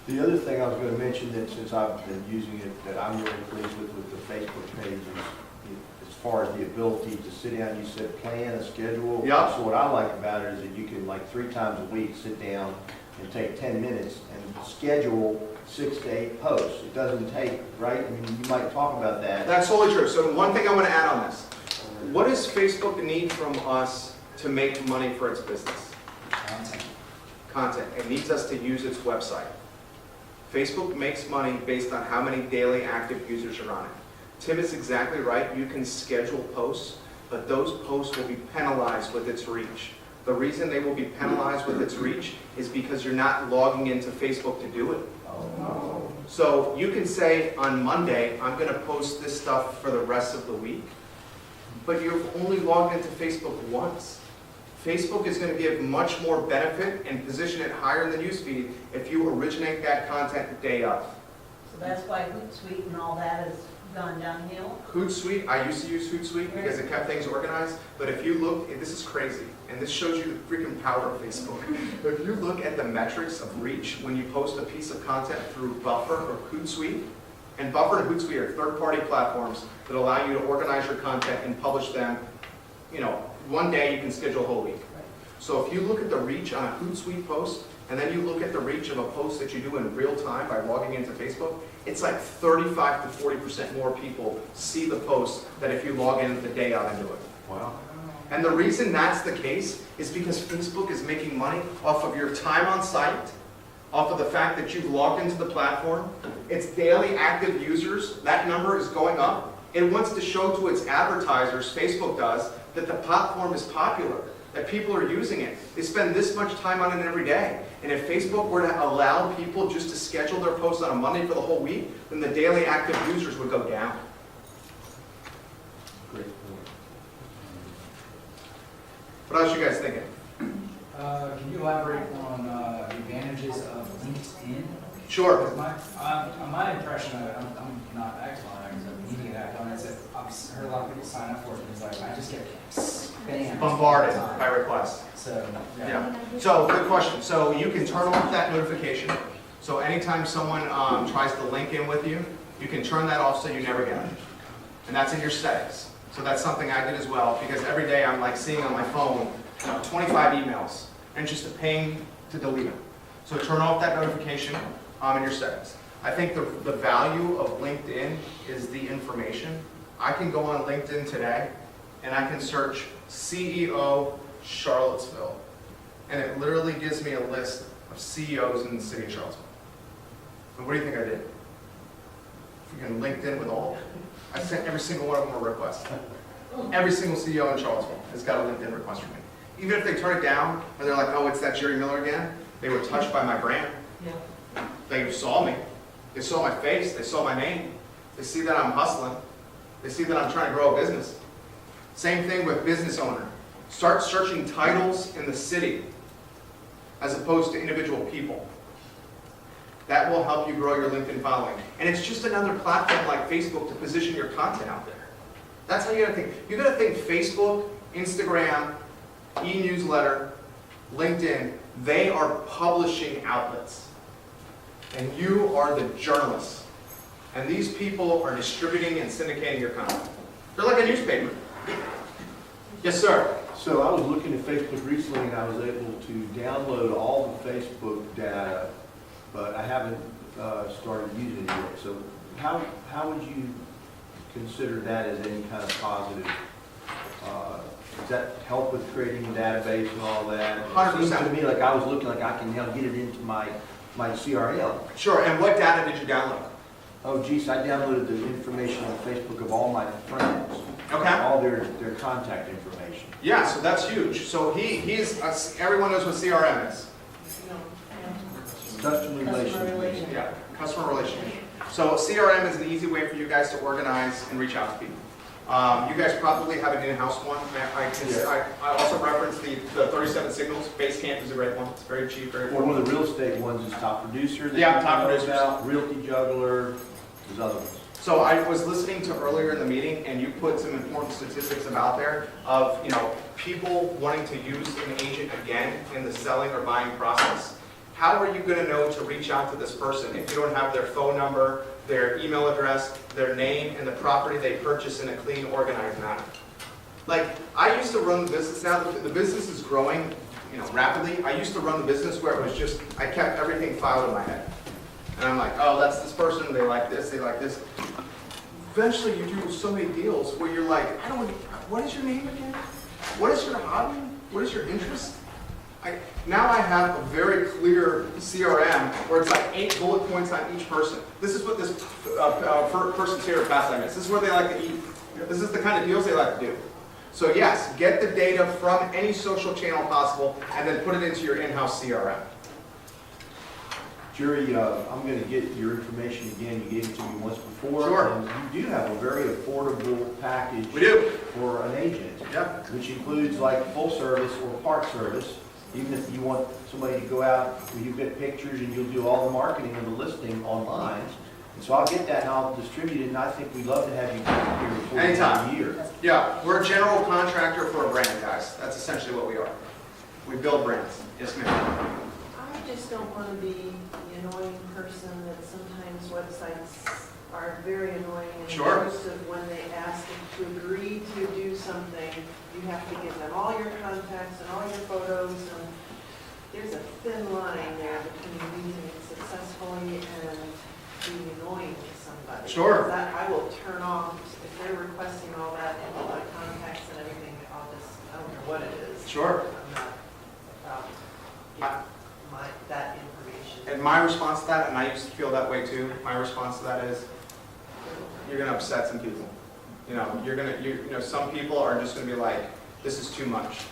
The other thing I was going to mention, that since I've been using it, that I'm really pleased with the Facebook page is as far as the ability to sit down, you said plan a schedule. Yeah. So what I like about it is that you can, like 3 times a week, sit down and take 10 minutes and schedule 6 to 8 posts. It doesn't take, right? I mean, you might talk about that. That's totally true. So one thing I want to add on this. What does Facebook need from us to make money for its business? Content. It needs us to use its website. Facebook makes money based on how many daily active users are on it. Tim is exactly right. You can schedule posts, but those posts will be penalized with its reach. The reason they will be penalized with its reach is because you're not logging into Facebook to do it. So you can say on Monday, I'm going to post this stuff for the rest of the week, but you've only logged into Facebook once. Facebook is going to give much more benefit and position it higher in the newsfeed if you originate that content the day of. So that's why Hootsuite and all that has gone downhill? Hootsuite, I used to use Hootsuite because it kept things organized, but if you look, this is crazy, and this shows you the freaking power of Facebook. If you look at the metrics of reach when you post a piece of content through Buffer or Hootsuite, and Buffer and Hootsuite are third-party platforms that allow you to organize your content and publish them, you know, one day you can schedule a whole week. So if you look at the reach on a Hootsuite post, and then you look at the reach of a post that you do in real time by logging into Facebook, it's like 35 to 40% more people see the post than if you log in the day out and do it. Wow. And the reason that's the case is because Facebook is making money off of your time on site, off of the fact that you've logged into the platform. Its daily active users, that number is going up. It wants to show to its advertisers, Facebook does, that the platform is popular, that people are using it. They spend this much time on it every day. And if Facebook were to allow people just to schedule their posts on a Monday for the whole week, then the daily active users would go down. Great point. What else you guys thinking? Can you elaborate on the advantages of LinkedIn? Sure. Because my impression of it, I'm not active on it, I'm media active on it, is that I've heard a lot of people sign up for it, and it's like, I just get spam. Bombarded all the time. by requests. So, Yeah. So, good question. So you can turn off that notification. So anytime someone tries to link in with you, you can turn that off so you never get it. And that's in your settings. So that's something I did as well, because every day I'm like seeing on my phone, 25 emails, and it's just a pain to delete them. So turn off that notification in your settings. I think the value of LinkedIn is the information. I can go on LinkedIn today, and I can search CEO Charlottesville, and it literally gives me a list of CEOs in the city of Charlottesville. And what do you think I did? Freaking LinkedIn with all of them. I sent every single one of them a request. Every single CEO in Charlottesville has got a LinkedIn request from me. Even if they turn it down, and they're like, oh, it's that Jerry Miller again, they were touched by my brand. Yeah. They saw me. They saw my face. They saw my name. They see that I'm hustling. They see that I'm trying to grow a business. Same thing with business owner. Start searching titles in the city as opposed to individual people. That will help you grow your LinkedIn following. And it's just another platform like Facebook to position your content out there. That's how you gotta think. You gotta think Facebook, Instagram, e-newsletter, LinkedIn, they are publishing outlets. And you are the journalists. And these people are distributing and syndicating your content. They're like a newspaper. Yes, sir. So I was looking at Facebook recently, and I was able to download all the Facebook data, but I haven't started using it yet. So how would you consider that as any kind of positive? Does that help with creating a database and all that? 100%. It seems to me like I was looking like I can now get it into my CRM. Sure, and what data did you download? Oh, geez, I downloaded the information on Facebook of all my friends. Okay. All their contact information. Yeah, so that's huge. So everyone knows what CRM is. Customer relationship. Yeah, customer relationship. So CRM is an easy way for you guys to organize and reach out to people. You guys probably have an in-house one. I also referenced the 37 Signals. Basecamp is a great one. It's very cheap, very Or affordable. one of the real estate ones is Top Producer. that Yeah, you Top know Producers. about, Realty Juggler, there's other ones. So I was listening to earlier in the meeting, and you put some important statistics about there of people wanting to use an agent again in the selling or buying process. How are you going to know to reach out to this person if you don't have their phone number, their email address, their name, and the property they purchased in a clean, organized manner? Like, I used to run the business. Now that the business is growing, rapidly. I used to run the business where it was just I kept everything filed in my head. And I'm like, oh, that's this person, they like this, they like this. Eventually you do so many deals where you're like, what is your name again? What is your hobby? What is your interest? Now I have a very clear CRM where it's like 8 bullet points on each person. This is what this person's here at Fast This is where they like to eat. This is the kind of deals they like to do. So yes, get the data from any social channel possible and then put it into your in-house CRM. Jerry, I'm going to get your information again. You gave it to me once before. Sure. And you do have a very affordable package We do. for an agent, Yep. which includes like full service or part service. Even if you want somebody to go out, you get pictures and you'll do all the marketing of the listing online. And so I'll get that and I'll distribute it, and I think we'd love to have you come here before the end of Anytime. the year. Yeah, we're a general contractor for a brand, guys. That's essentially what we are. We build brands. Yes, ma'am. I just don't want to be the annoying person that sometimes websites are very annoying and Sure. intrusive when they ask you to agree to do something. You have to give them all your contacts and all your photos, and there's a thin line there between using it successfully and being annoying to somebody. Sure. That I will turn off if they're requesting all that and all my contacts and everything. I don't care what it is. Sure. I'm not about that information. And my response to that, and I used to feel that way too, my response to that is, you're going to upset some people. Some people are just going to be like, this is too much.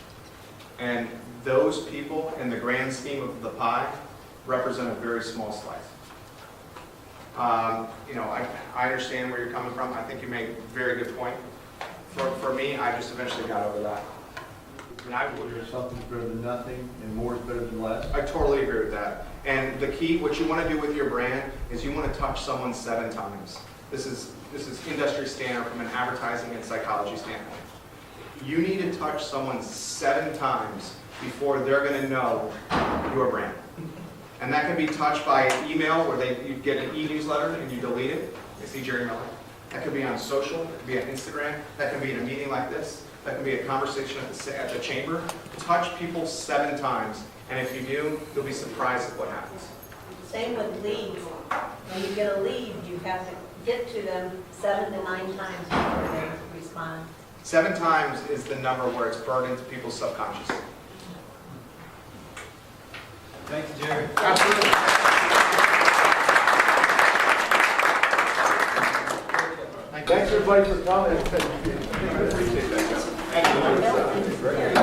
And those people, in the grand scheme of the pie, represent a very small slice. You know, I understand where you're coming from. I think you make a very good point. For me, I just eventually got over that. And I would. Something's better than nothing, and more is better than less. I totally agree with that. And the key, what you want to do with your brand is you want to touch someone 7 times. This is industry standard from an advertising and psychology standpoint. You need to touch someone 7 times before they're going to know your brand. And that can be touched by email, where you get an e-newsletter and you delete it. I see Jerry Miller. That could be on social. It could be on Instagram. That can be in a meeting like this. That can be a conversation at the chamber. Touch people 7 times, and if you do, you'll be surprised at what happens. Same with leads. When you get a lead, you have to get to them 7 to 9 times before they respond. 7 times is the number where it's burned into people's subconscious. Thanks, Jerry. Absolutely. Thanks everybody for coming. I appreciate that. Thank you.